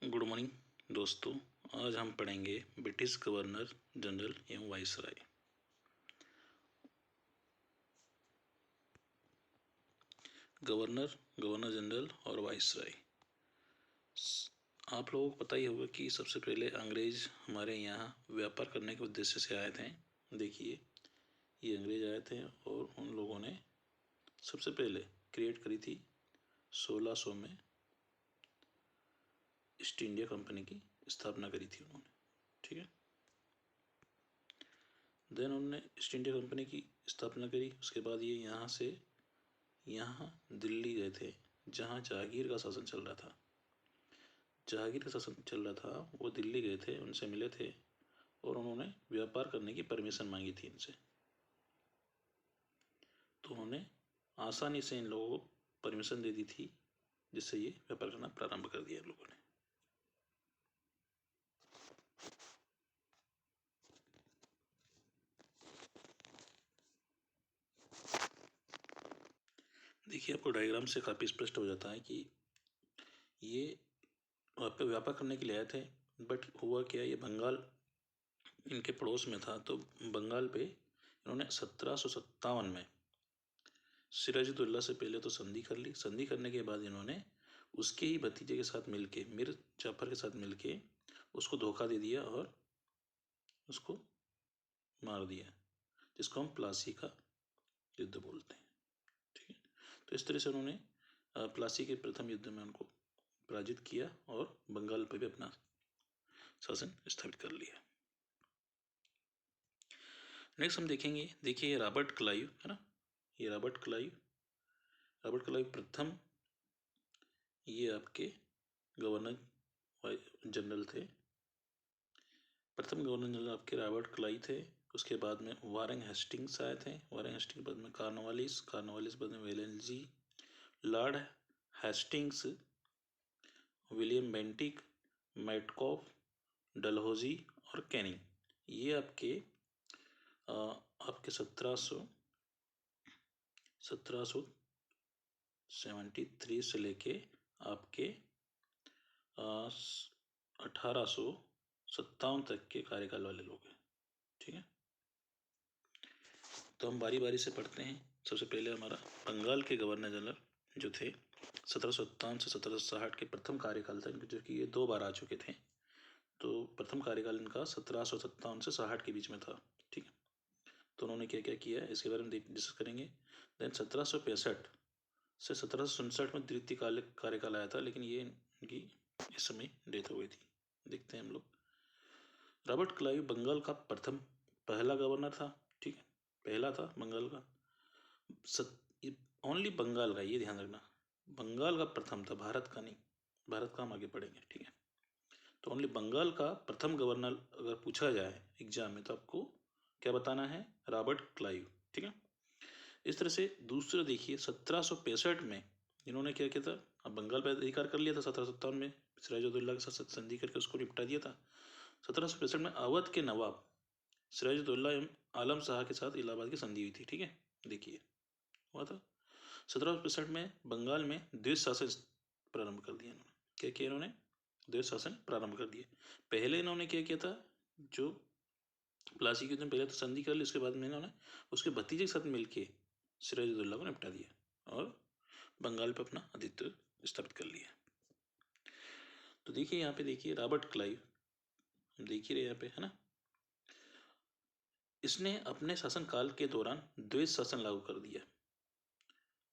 Good morning दोस्तों। आज हम पढ़ेंगे ब्रिटिश गवर्नर जनरल एवं वाइसराय। गवर्नर जनरल और वाइसराय। आप लोगों को पता ही होगा कि सबसे पहले अंग्रेज हमारे यहाँ व्यापार करने के उद्देश्य से आए थे। देखिए, ये अंग्रेज आए थे और उन लोगों ने सबसे पहले क्रिएट करी थी 1600 में ईस्ट इंडिया कंपनी की स्थापना करी थी उन्होंने। ठीक है, देन उन्होंने ईस्ट इंडिया कंपनी की स्थापना करी। उसके बाद ये यहाँ दिल्ली गए थे, जहाँ जहांगीर का शासन चल रहा था। वो दिल्ली गए थे, उनसे मिले थे और उन्होंने व्यापार करने की परमिशन मांगी थी इनसे। तो उन्होंने आसानी से इन लोगों को परमिशन दे दी थी, जिससे ये व्यापार करना प्रारंभ कर दिया इन लोगों ने। देखिए, आपको डायग्राम से काफ़ी स्पष्ट हो जाता है कि ये आपका व्यापार करने के लिए आए थे, बट हुआ क्या, ये बंगाल इनके पड़ोस में था। तो बंगाल पे इन्होंने 1757 में सिराजुद्दौला से पहले तो संधि कर ली। संधि करने के बाद इन्होंने उसके ही भतीजे के साथ मिलके, मीर जाफर के साथ मिलके उसको धोखा दे दिया और उसको मार दिया, जिसको हम प्लासी का युद्ध बोलते हैं। ठीक है, तो इस तरह से उन्होंने प्लासी के प्रथम युद्ध में उनको पराजित किया और बंगाल पर भी अपना शासन स्थापित कर लिया। नेक्स्ट हम देखेंगे, देखिए रॉबर्ट क्लाइव है ना, ये रॉबर्ट क्लाइव प्रथम ये आपके गवर्नर जनरल थे। प्रथम गवर्नर जनरल आपके रॉबर्ट क्लाइव थे। उसके बाद में वारेन हेस्टिंग्स आए थे। वारेन हेस्टिंग्स बाद में कार्नवालिस बाद में वेलेंजी, Lord Hastings, William Bentinck, Metcalfe, Dalhousie और कैनिंग। ये आपके 1773 से लेके आपके 1857 तक के कार्यकाल वाले लोग हैं। ठीक है, तो हम बारी बारी से पढ़ते हैं। सबसे पहले हमारा बंगाल के गवर्नर जनरल जो थे 1757 से 1760 के प्रथम कार्यकाल था, जो कि ये 2 बार आ चुके थे। तो प्रथम कार्यकाल इनका 1757 से 60 के बीच में था। ठीक है, तो उन्होंने क्या क्या किया इसके बारे में डिस्कस करेंगे। देन 1765 से 1767 में द्वितीय कार्यकाल आया था, लेकिन ये इनकी इस समय डेथ हो गई थी। देखते हैं हम लोग। रॉबर्ट क्लाइव बंगाल का पहला गवर्नर था। ठीक है, पहला था बंगाल का, ओनली बंगाल का, ये ध्यान रखना, बंगाल का प्रथम था, भारत का नहीं। भारत का हम आगे पढ़ेंगे। ठीक है, तो ओनली बंगाल का प्रथम गवर्नर अगर पूछा जाए एग्जाम में तो आपको क्या बताना है, रॉबर्ट क्लाइव। ठीक है, इस तरह से दूसरा देखिए 1765 में इन्होंने क्या किया था, अब बंगाल पर अधिकार कर लिया था। 1757 में सिराजुद्दौला के साथ संधि करके उसको निपटा दिया था। 1765 में अवध के नवाब सिराजुद्दौला एवं आलम शाह के साथ इलाहाबाद की संधि हुई थी। ठीक है, देखिए हुआ था। 1765 में बंगाल में द्वैत शासन प्रारंभ कर दिया इन्होंने। क्या किया इन्होंने, द्वैत शासन प्रारंभ कर दिए। पहले इन्होंने क्या किया था, जो प्लासी के युद्ध में पहले तो संधि कर ली, उसके बाद में इन्होंने उसके भतीजे के साथ मिलके सिराजुद्दौला को निपटा दिया और बंगाल पर अपना आधिपत्य स्थापित कर लिया। तो देखिए यहाँ पे, देखिए रॉबर्ट क्लाइव, हम देख ही रहे यहाँ पे है ना, इसने अपने शासन काल के दौरान द्वैत शासन लागू कर दिया।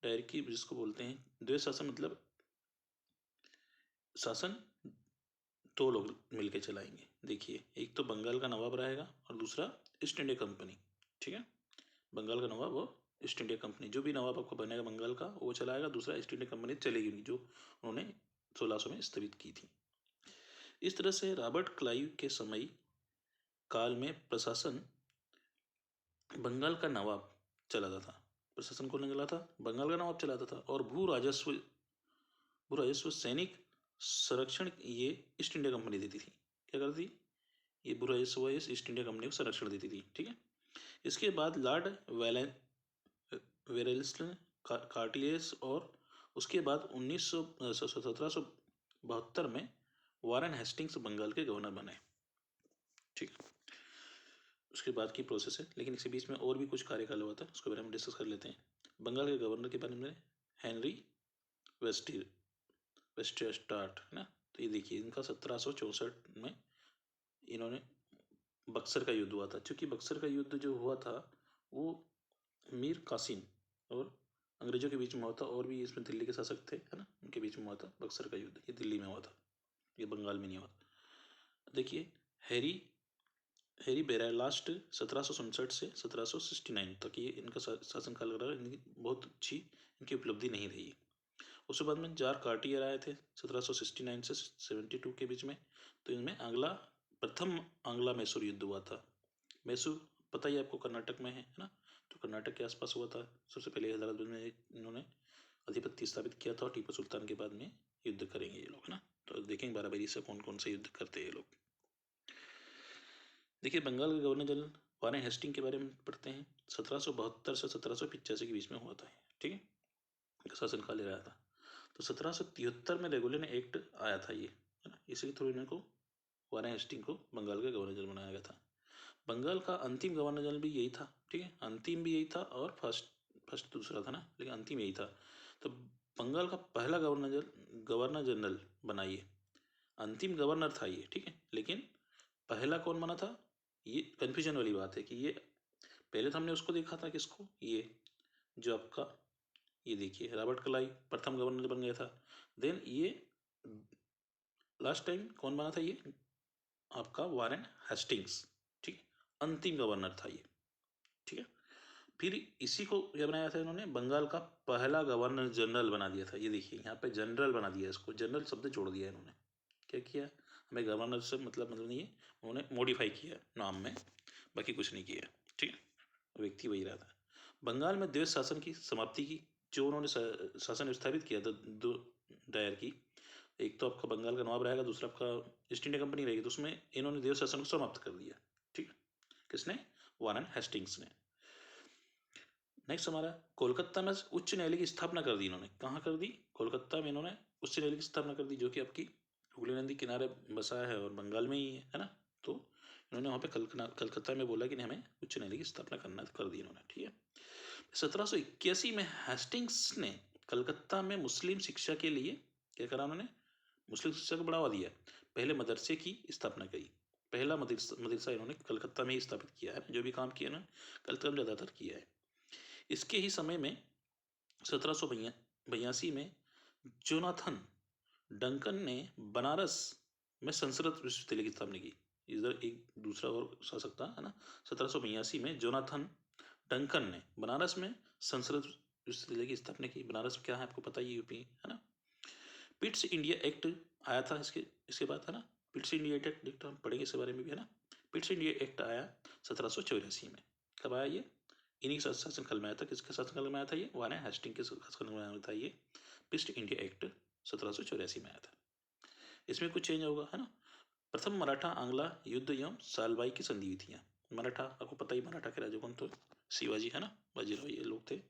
डायरेक्टली जिसको बोलते हैं द्वैत शासन, मतलब शासन 2 लोग मिलके चलाएंगे। देखिए, एक तो बंगाल का नवाब रहेगा और दूसरा ईस्ट इंडिया कंपनी। ठीक है, बंगाल का नवाब और ईस्ट इंडिया कंपनी, जो भी नवाब आपको बनेगा बंगाल का वो चलाएगा, दूसरा ईस्ट इंडिया कंपनी चलेगी उनकी, जो उन्होंने 1600 में स्थापित की थी। इस तरह से रॉबर्ट क्लाइव के समय काल में प्रशासन बंगाल का नवाब चलाता था। प्रशासन कौन चलाता था, बंगाल का नवाब चलाता था। और भू राजस्व सैनिक संरक्षण ये ईस्ट इंडिया कंपनी देती थी। क्या करती, ये भू राजस्व ईस्ट इंडिया कंपनी को संरक्षण देती थी। ठीक है, इसके बाद लॉर्ड वेलेस्ली कार्टिलेस और उसके बाद 1772 में वारेन हेस्टिंग्स बंगाल के गवर्नर बने। ठीक है, उसके बाद की प्रोसेस है, लेकिन इसके बीच में और भी कुछ कार्यकाल हुआ था, उसके बारे में डिस्कस कर लेते हैं। बंगाल के गवर्नर के बारे में हेनरी वेस्टरस्टार्ट है ना। तो ये देखिए, इनका 1764 में इन्होंने बक्सर का युद्ध हुआ था। क्योंकि बक्सर का युद्ध जो हुआ था वो मीर कासिम और अंग्रेजों के बीच में हुआ था, और भी इसमें दिल्ली के शासक थे है ना, उनके बीच में हुआ था बक्सर का युद्ध। ये दिल्ली में हुआ था, ये बंगाल में नहीं हुआ। देखिए, हैरी हैरी बेरालास्ट 1767 से 1769 तक ये इनका शासनकाल रहा। इनकी बहुत अच्छी इनकी उपलब्धि नहीं रही। उसके बाद में जार कार्टियर आए थे 1769 से 72 के बीच में। तो इनमें प्रथम आंग्ला मैसूर युद्ध हुआ था। मैसूर पता ही आपको कर्नाटक में है ना, तो कर्नाटक के आसपास हुआ था। सबसे पहले हैदराबाद में इन्होंने आधिपत्य स्थापित किया था, और टीपू सुल्तान के बाद में युद्ध करेंगे ये लोग है ना। तो देखेंगे बराबरी से कौन कौन से युद्ध करते हैं ये लोग। देखिए, बंगाल के गवर्नर जनरल वारेन हेस्टिंग के बारे में पढ़ते हैं। 1772 से 1785 के बीच में हुआ था, ठीक है, शासनकाल ले रहा था। तो 1773 में रेगुलेशन एक्ट आया था ये है ना, इसी के थ्रू इनको वारेन हेस्टिंग को बंगाल का गवर्नर जनरल बनाया गया था। बंगाल का अंतिम गवर्नर जनरल भी यही था, ठीक है, अंतिम भी यही था, और फर्स्ट दूसरा था ना, लेकिन अंतिम यही था। तो बंगाल का पहला गवर्नर जनरल बना ये, अंतिम गवर्नर था ये, ठीक है, लेकिन पहला कौन बना था, ये कन्फ्यूजन वाली बात है कि ये पहले तो हमने उसको देखा था, किसको, ये जो आपका ये देखिए रॉबर्ट क्लाइव प्रथम गवर्नर बन गया था। देन ये लास्ट टाइम कौन बना था, ये आपका वारेन हेस्टिंग्स, ठीक है, अंतिम गवर्नर था ये, ठीक है। फिर इसी को क्या बनाया था इन्होंने, बंगाल का पहला गवर्नर जनरल बना दिया था। ये देखिए यहाँ पे जनरल बना दिया, इसको जनरल शब्द जोड़ दिया इन्होंने। क्या किया, हमें गवर्नर से मतलब नहीं है, उन्होंने मॉडिफाई किया नाम में, बाकी कुछ नहीं किया, ठीक है, व्यक्ति वही रहा था। बंगाल में द्वैध शासन की समाप्ति की, जो उन्होंने शासन स्थापित किया था दो दायर की, एक तो आपका बंगाल का नवाब रहेगा, दूसरा आपका ईस्ट इंडिया कंपनी रहेगी, तो उसमें इन्होंने देव शासन को समाप्त कर दिया, ठीक है, किसने, वारेन हेस्टिंग्स ने। नेक्स्ट हमारा कोलकाता में उच्च न्यायालय की स्थापना कर दी इन्होंने। कहाँ कर दी, कोलकाता में इन्होंने उच्च न्यायालय की स्थापना कर दी, जो कि आपकी हुगली नदी किनारे बसा है और बंगाल में ही है ना। तो इन्होंने वहाँ पे कलकत्ता में बोला कि नहीं, हमें उच्च न्यायालय की स्थापना करना, कर दी इन्होंने, ठीक है। 1781 में हेस्टिंग्स ने कलकत्ता में मुस्लिम शिक्षा के लिए क्या करा, उन्होंने मुस्लिम शिक्षा को बढ़ावा दिया। पहले मदरसे की स्थापना करी, पहला मदरसा इन्होंने कलकत्ता में ही स्थापित किया है। जो भी काम किया ना कलकत्ता में ज़्यादातर किया है। इसके ही समय में 1782 में जोनाथन डंकन ने बनारस में संस्कृत विश्वविद्यालय की स्थापना की। इधर एक दूसरा और शासक था है ना। 1782 में जोनाथन डंकन ने बनारस में संस्कृत विश्वविद्यालय की स्थापना की। बनारस क्या है आपको पता ही, यूपी है ना। पिट्स इंडिया एक्ट आया था इसके इसके बाद है ना। पिट्स इंडिया एक्ट हम पढ़ेंगे इसके बारे में भी है ना। पिट्स इंडिया एक्ट आया 1784 में। कब आया ये, इन्हीं शासनकाल में आया था। किसके शासनकाल में आया था ये, वारेन हेस्टिंग के शासनकाल में आया था ये पिट्स इंडिया एक्ट 1784 में आया था। इसमें कुछ चेंज होगा है ना। प्रथम मराठा आंग्ला युद्ध एवं सालबाई की संधि हुई थी यहाँ। मराठा आपको पता ही, मराठा के राजा कौन थे, शिवाजी है ना, बाजीराव ये लोग थे।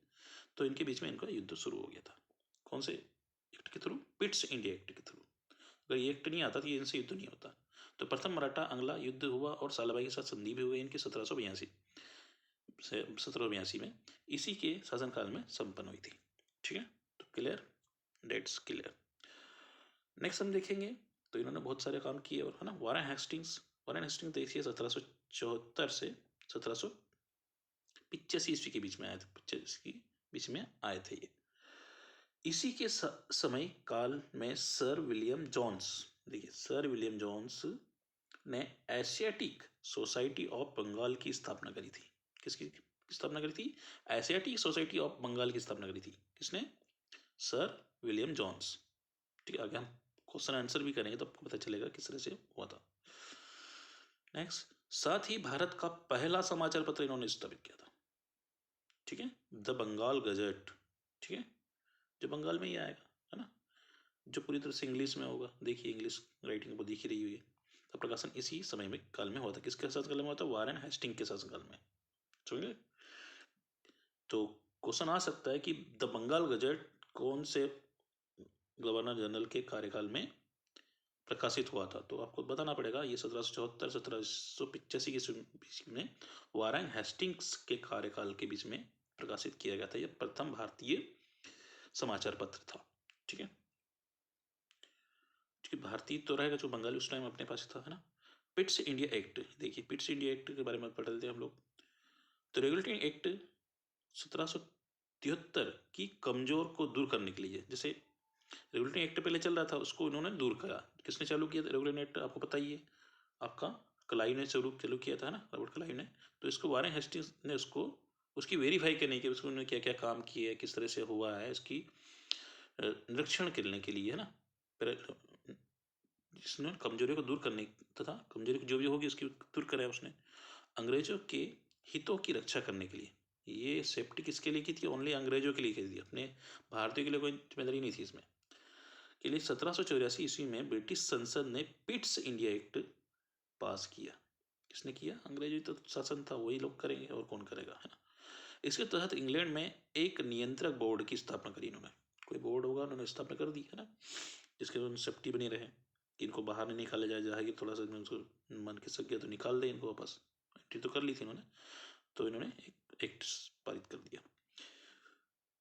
तो इनके बीच में इनका युद्ध शुरू हो गया था। कौन से एक्ट के थ्रू, पिट्स इंडिया एक्ट के थ्रू। अगर ये एक्ट नहीं आता तो ये इनसे युद्ध नहीं होता। तो प्रथम मराठा आंग्ला युद्ध हुआ और सालाबाई के साथ संधि भी हुई इनकी 1782 में। इसी के शासनकाल में संपन्न हुई थी, ठीक है। तो क्लियर, डेट्स क्लियर। नेक्स्ट हम देखेंगे, तो इन्होंने बहुत सारे काम किए और है ना। वारेन हेस्टिंग्स देखिए 1774 से 1785 ईस्वी के बीच में आए थे, 85 के बीच में आए थे ये। इसी के समय काल में सर विलियम जोन्स, देखिए सर विलियम जोन्स ने एशियाटिक सोसाइटी ऑफ बंगाल की स्थापना करी थी। किसकी स्थापना करी थी, एशियाटिक सोसाइटी ऑफ बंगाल की स्थापना करी थी। किसने, सर विलियम जोन्स, ठीक है। आगे हम क्वेश्चन आंसर भी करेंगे तो आपको पता चलेगा किस तरह से हुआ था। नेक्स्ट, साथ ही भारत का पहला समाचार पत्र इन्होंने स्थापित किया था, ठीक है, द बंगाल गजट, ठीक है, जो बंगाल में ही आएगा है ना, जो पूरी तरह से इंग्लिश में होगा। देखिए इंग्लिश राइटिंग को दिख ही रही हुई है। तो प्रकाशन इसी समय में काल में हुआ था। किसके शासनकाल में हुआ था, वारेन हेस्टिंग के शासनकाल में, समझे। तो क्वेश्चन आ सकता है कि द बंगाल गजट कौन से गवर्नर जनरल के कार्यकाल में प्रकाशित हुआ था। तो आपको बताना पड़ेगा ये 1774 1785 के बीच में वारेन हेस्टिंग्स के कार्यकाल के बीच में प्रकाशित किया गया था। यह प्रथम भारतीय समाचार पत्र था। ठीक है, भारतीय तो रहेगा, जो बंगाली उस टाइम अपने पास था, है ना। पिट्स इंडिया एक्ट, देखिए पिट्स इंडिया एक्ट के बारे में पढ़ लेते हैं हम लोग। तो रेगुलेटिंग एक्ट 1773 की कमजोर को दूर करने के लिए, जैसे रेगुलेटिंग एक्ट पहले चल रहा था उसको इन्होंने दूर करा। किसने चालू किया था रेगुलेटिंग एक्ट, आपको पता ही है, आपका क्लाइव ने चालू किया था ना, रॉबर्ट क्लाइव ने। तो इसको वारेन हेस्टिंग्स ने उसको उसकी वेरीफाई करने के, उसको उन्होंने क्या क्या काम किए, किस तरह से हुआ है, इसकी निरीक्षण करने के लिए, है ना, जिसने कमजोरी को दूर करने तथा कमजोरी जो भी होगी उसकी दूर करे उसने, अंग्रेजों के हितों की रक्षा करने के लिए। ये सेफ्टी किसके लिए की थी, ओनली अंग्रेजों के लिए की थी, अपने भारतीयों के लिए कोई जिम्मेदारी नहीं थी इसमें के लिए। 1784 ईस्वी में ब्रिटिश संसद ने पिट्स इंडिया एक्ट पास किया। किसने किया, अंग्रेजी तो शासन था, वही लोग करेंगे और कौन करेगा, है ना। इसके तहत इंग्लैंड में एक नियंत्रक बोर्ड की स्थापना करी इन्होंने, कोई बोर्ड होगा उन्होंने स्थापना कर दी, है ना, जिसके सेफ्टी बनी रहे, इनको बाहर नहीं निकाला जाए, जहाँ कि थोड़ा सा उनको मन खिसक गया तो निकाल दें इनको वापस। एंट्री तो कर ली थी इन्होंने, तो इन्होंने एक एक्ट पारित कर दिया।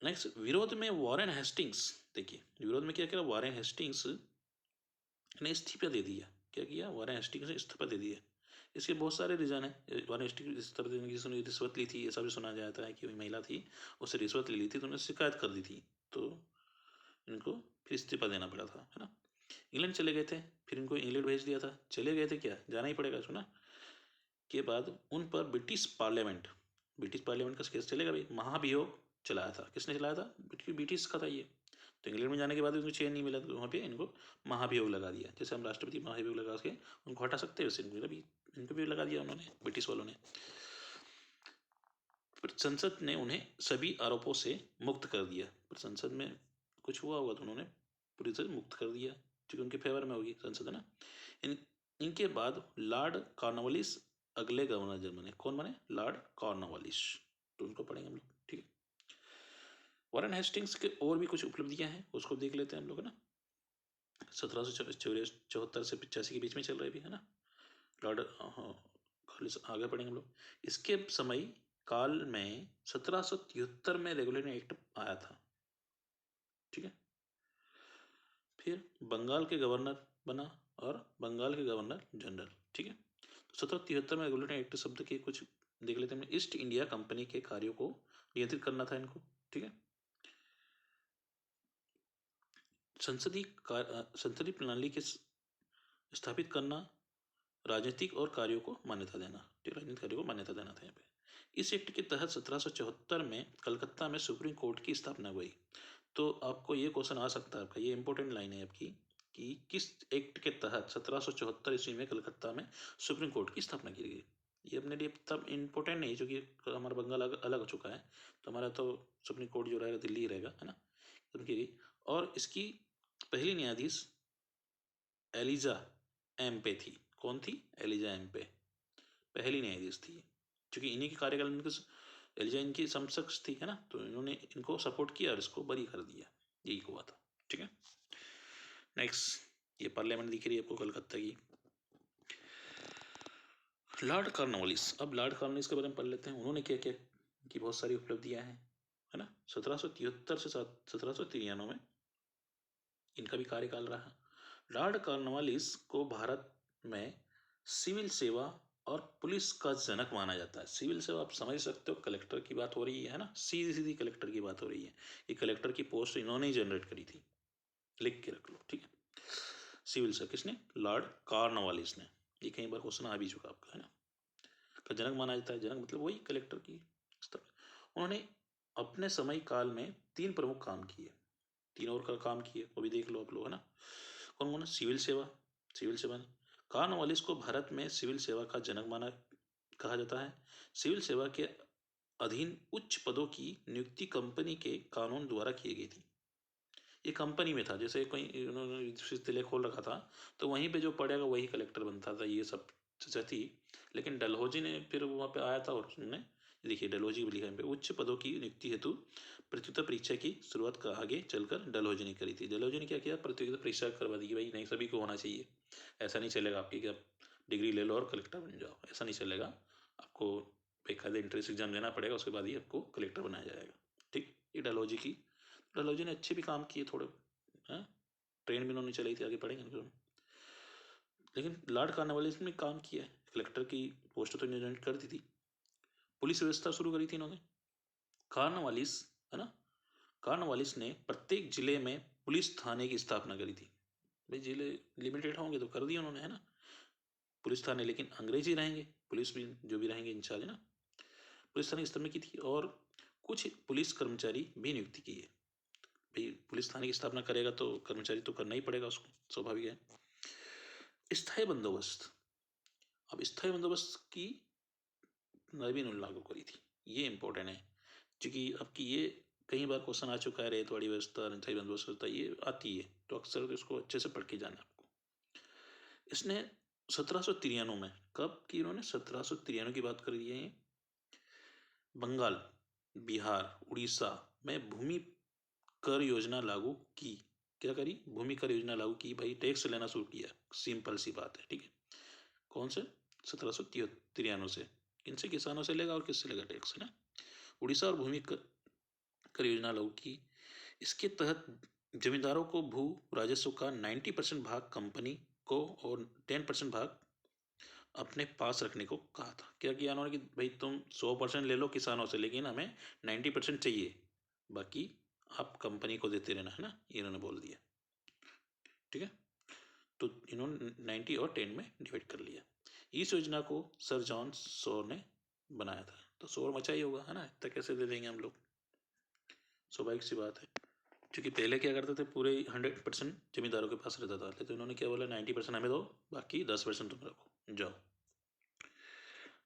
नेक्स्ट, विरोध में वारेन हेस्टिंग्स, देखिए विरोध में क्या किया, वारेन हेस्टिंग्स ने इस्तीफा दे दिया। क्या किया, वारेन हेस्टिंग्स ने इस्तीफा दे दिया। इसके बहुत सारे रीजन है। वारेन हेस्टिंग्स इस तरह से जिसने रिश्वत ली थी, ऐसा भी सुना जाता है कि वही महिला थी, उससे रिश्वत ले ली थी, तो उन्होंने शिकायत कर दी थी, तो इनको फिर इस्तीफा देना पड़ा था, है ना। इंग्लैंड चले गए थे, फिर इनको इंग्लैंड भेज दिया था, चले गए थे, क्या जाना ही पड़ेगा इसको ना। के बाद उन पर ब्रिटिश पार्लियामेंट का केस चलेगा भाई, महाभियोग चलाया था। किसने चलाया था, ब्रिटिश का था ये। तो इंग्लैंड में जाने के बाद उनको चेन नहीं मिला, तो वहाँ पे इनको महाभियोग लगा दिया। जैसे हम राष्ट्रपति महाभियोग लगा के उनको हटा सकते हैं, वैसे इनको भी लगा दिया उन्होंने, ब्रिटिश वालों ने। पर संसद ने उन्हें सभी आरोपों से मुक्त कर दिया। पर संसद में कुछ हुआ होगा तो उन्होंने पूरी तरह मुक्त कर दिया, क्योंकि उनके फेवर में होगी संसद, है ना। इनके बाद लॉर्ड कॉर्नवालिस अगले गवर्नर जनरल बने। कौन बने, लॉर्ड कॉर्नवालिस, तो उनको पढ़ेंगे हम लोग, ठीक है। वारेन हेस्टिंग्स के और भी कुछ उपलब्धियां हैं, उसको देख लेते हैं हम लोग, है ना। 1774 से 85 के बीच में चल रहे भी, है ना। लॉर्ड आगे पढ़ेंगे हम लोग। इसके समय काल में 1773 में रेगुलेटिंग एक्ट आया था, ठीक है। फिर बंगाल के गवर्नर बना और बंगाल के गवर्नर जनरल, ठीक है। 1773 में रेगुलेटिंग एक्ट शब्द के कुछ देख लेते हैं। ईस्ट इंडिया कंपनी के कार्यों को नियंत्रित करना था इनको, ठीक है। संसदीय प्रणाली के स्थापित करना, राजनीतिक और कार्यों को मान्यता देना, राजनीतिक कार्यों को मान्यता देना था यहाँ पे। इस एक्ट के तहत 1774 में कलकत्ता में सुप्रीम कोर्ट की स्थापना हुई। तो आपको ये क्वेश्चन आ सकता है, आपका ये इंपॉर्टेंट लाइन है आपकी, कि किस एक्ट के तहत 1774 ईस्वी में कलकत्ता में सुप्रीम कोर्ट की स्थापना की गई। ये अपने लिए तब इम्पोर्टेंट नहीं, क्योंकि हमारा बंगाल अलग हो चुका है, तो हमारा तो सुप्रीम कोर्ट जो रहेगा दिल्ली रहेगा, है ना, उनकी गई। और इसकी पहली न्यायाधीश एलिजा एम्पे थी। कौन थी, एलिजा एम्पे पहली न्यायाधीश थी, क्योंकि इन्हीं के कार्यकाल में एलिजा इनकी समकक्ष थी, है ना, तो इन्होंने इनको सपोर्ट किया और इसको बरी कर दिया, यही हुआ था, ठीक है। नेक्स्ट, ये पार्लियामेंट दिख रही है आपको कलकत्ता की। लॉर्ड कॉर्नवालिस, अब लॉर्ड कॉर्नवालिस के बारे में पढ़ लेते हैं। उन्होंने क्या क्या की बहुत सारी उपलब्धियां हैं, है ना। 1773 से 1793 में इनका भी कार्यकाल रहा। लॉर्ड कॉर्नवालिस को भारत में सिविल सेवा और पुलिस का जनक माना जाता है। सिविल सेवा आप समझ सकते हो, कलेक्टर की बात हो रही है ना, सीधी सीधी कलेक्टर की बात हो रही है। ये कलेक्टर की पोस्ट इन्होंने ही जनरेट करी थी, लिख के रख लो, ठीक है। सिविल सेवा किसने, लॉर्ड कॉर्नवालिस ने। ये कई बार क्वेश्चन आ भी चुका आपका, है ना। का जनक माना जाता है, जनक मतलब वही कलेक्टर की स्तर। उन्होंने अपने समय काल में 3 प्रमुख काम किए, 3 और का काम किए, वो भी देख लो आप लोग, है ना। कौन कौन, सिविल सेवा ने कॉर्नवालिस को भारत में सिविल सेवा का जनक माना कहा जाता है। सिविल सेवा के अधीन उच्च पदों की नियुक्ति कंपनी के कानून द्वारा की गई थी। ये कंपनी में था, जैसे कोई उन्होंने विश्वविद्यालय खोल रखा था, तो वहीं पे जो पढ़ेगा वही कलेक्टर बनता था, ये सब चीज़ें थी। लेकिन डलहौजी ने फिर वहाँ पे आया था और उन्होंने देखिए डलहौजी लिखा है, उच्च पदों की नियुक्ति हेतु प्रतियोगिता परीक्षा की शुरुआत का आगे चलकर डलहौजी ने करी थी। डलहौजी ने क्या किया, प्रतियोगिता परीक्षा करवा दी कि भाई नहीं, सभी को होना चाहिए, ऐसा नहीं चलेगा आपकी कि आप डिग्री ले लो और कलेक्टर बन जाओ, ऐसा नहीं चलेगा, आपको बेकायदे एंट्रेंस एग्जाम देना पड़ेगा, उसके बाद ही आपको कलेक्टर बनाया जाएगा। ठीक, ये डलहौजी की, डलहौजी ने अच्छे भी काम किए थोड़े, हाँ, ट्रेन भी उन्होंने चलाई थी, आगे पढ़ेंगे ना। लेकिन लॉर्ड कॉर्नवालिस ने काम किया है, कलेक्टर की पोस्ट तो निर्धारित कर दी थी, पुलिस व्यवस्था शुरू करी थी इन्होंने। कॉर्नवालिस, है ना, कॉर्नवालिस ने प्रत्येक जिले में पुलिस थाने की स्थापना करी थी। भाई जिले लिमिटेड होंगे तो कर दिए उन्होंने, है ना, पुलिस थाने, लेकिन अंग्रेजी रहेंगे, पुलिस भी जो भी रहेंगे इंचार्ज, है ना, पुलिस थाने की स्थापना की थी और कुछ पुलिस कर्मचारी भी नियुक्ति की है। भाई पुलिस थाने की स्थापना करेगा तो कर्मचारी तो करना ही पड़ेगा उसको, स्वाभाविक है। स्थायी बंदोबस्त, अब स्थायी बंदोबस्त की नवीन लागू करी थी, ये इंपॉर्टेंट है क्योंकि आपकी ये कई बार क्वेश्चन आ चुका है, रेतवाड़ी व्यवस्था, स्थायी बंदोबस्त व्यवस्था, ये आती है तो अक्सर इसको अच्छे से पढ़ के जाना आपको। इसने 1793 में, कब की इन्होंने, 1793 की बात करी है, बंगाल, बिहार, उड़ीसा में भूमि कर योजना लागू की। क्या करी, भूमि कर योजना लागू की, भाई टैक्स लेना शुरू किया, सिंपल सी बात है, ठीक है। कौन से, 1793 से, किनसे, किसानों से लेगा और किससे लेगा टैक्स, है ना। उड़ीसा और भूमि कर योजना लागू की। इसके तहत जमींदारों को भू राजस्व का 90% भाग कंपनी को और 10% भाग अपने पास रखने को कहा था। क्या किया उन्होंने कि भाई तुम 100% ले लो किसानों से, लेकिन हमें 90% चाहिए, बाकी आप कंपनी को देते रहना, है ना, ये इन्होंने बोल दिया, ठीक है। तो इन्होंने 90 और 10 में डिवाइड कर लिया। इस योजना को सर जॉन सॉर ने बनाया था, तो शोर मचा ही होगा, है ना, इतना कैसे दे देंगे हम लोग, स्वाभाविक सी बात है। क्योंकि पहले क्या करते थे, पूरे 100% जमींदारों के पास रहता था, तो इन्होंने क्या बोला, 90% हमें दो, बाकी 10% तुम रखो, जाओ।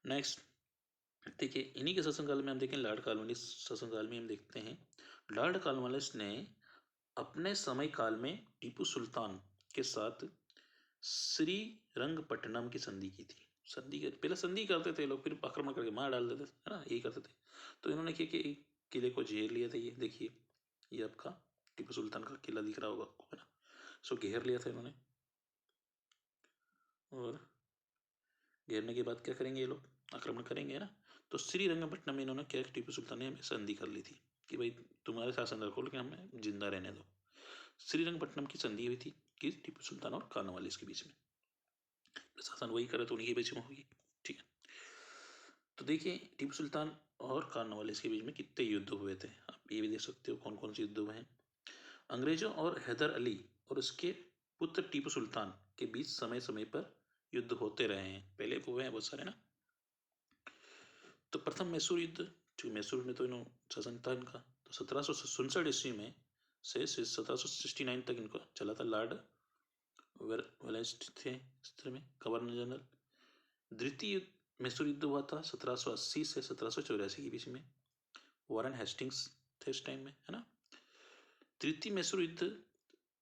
नेक्स्ट देखिए, इन्हीं के शासनकाल में हम देखें, लॉर्ड कॉर्नवालिस शासनकाल में हम देखते हैं, लॉर्ड कॉर्नवालिस ने अपने समय काल में टीपू सुल्तान के साथ श्रीरंगपट्टनम की संधि की थी। संधि, पहले संधि करते थे लोग, फिर आक्रमण करके मार डाल देते थे, है ना, यही करते थे। तो इन्होंने क्या कि किले को घेर लिया था, ये देखिए, ये आपका टीपू सुल्तान का किला दिख रहा होगा आपको, है ना, सो घेर लिया था इन्होंने। और घेरने के बाद क्या करेंगे ये लोग, आक्रमण करेंगे, है ना। तो श्रीरंगपट्टनम में इन्होंने क्या, टीपू सुल्तान ने हमें संधि कर ली थी कि भाई तुम्हारे शासन रखो, लेकिन हमें जिंदा रहने दो। श्रीरंगपट्टनम की संधि हुई थी कि टीपू सुल्तान और कॉर्नवालिस के बीच में, प्रशासन वही करे तो उन्हीं के बीच में होगी, ठीक है। तो देखिए टीपू सुल्तान और कॉर्नवालिस के बीच में कितने युद्ध हुए थे, आप ये भी देख सकते हो कौन कौन से युद्ध हुए हैं। अंग्रेजों और हैदर अली और उसके पुत्र टीपू सुल्तान के बीच समय समय पर युद्ध होते रहे हैं, पहले हुए हैं बहुत सारे ना। तो प्रथम मैसूर युद्ध, क्योंकि मैसूर में तो इन्हों शासन था इनका, तो 1767 ईस्वी में से 1769 तक इनका चला था। लॉर्ड वेलेस्ली थे इस में गवर्नर जनरल। द्वितीय मैसूर युद्ध हुआ था 1780 से 1784 के बीच में, वारन हेस्टिंग्स थे इस टाइम में, है ना। तृतीय मैसूर युद्ध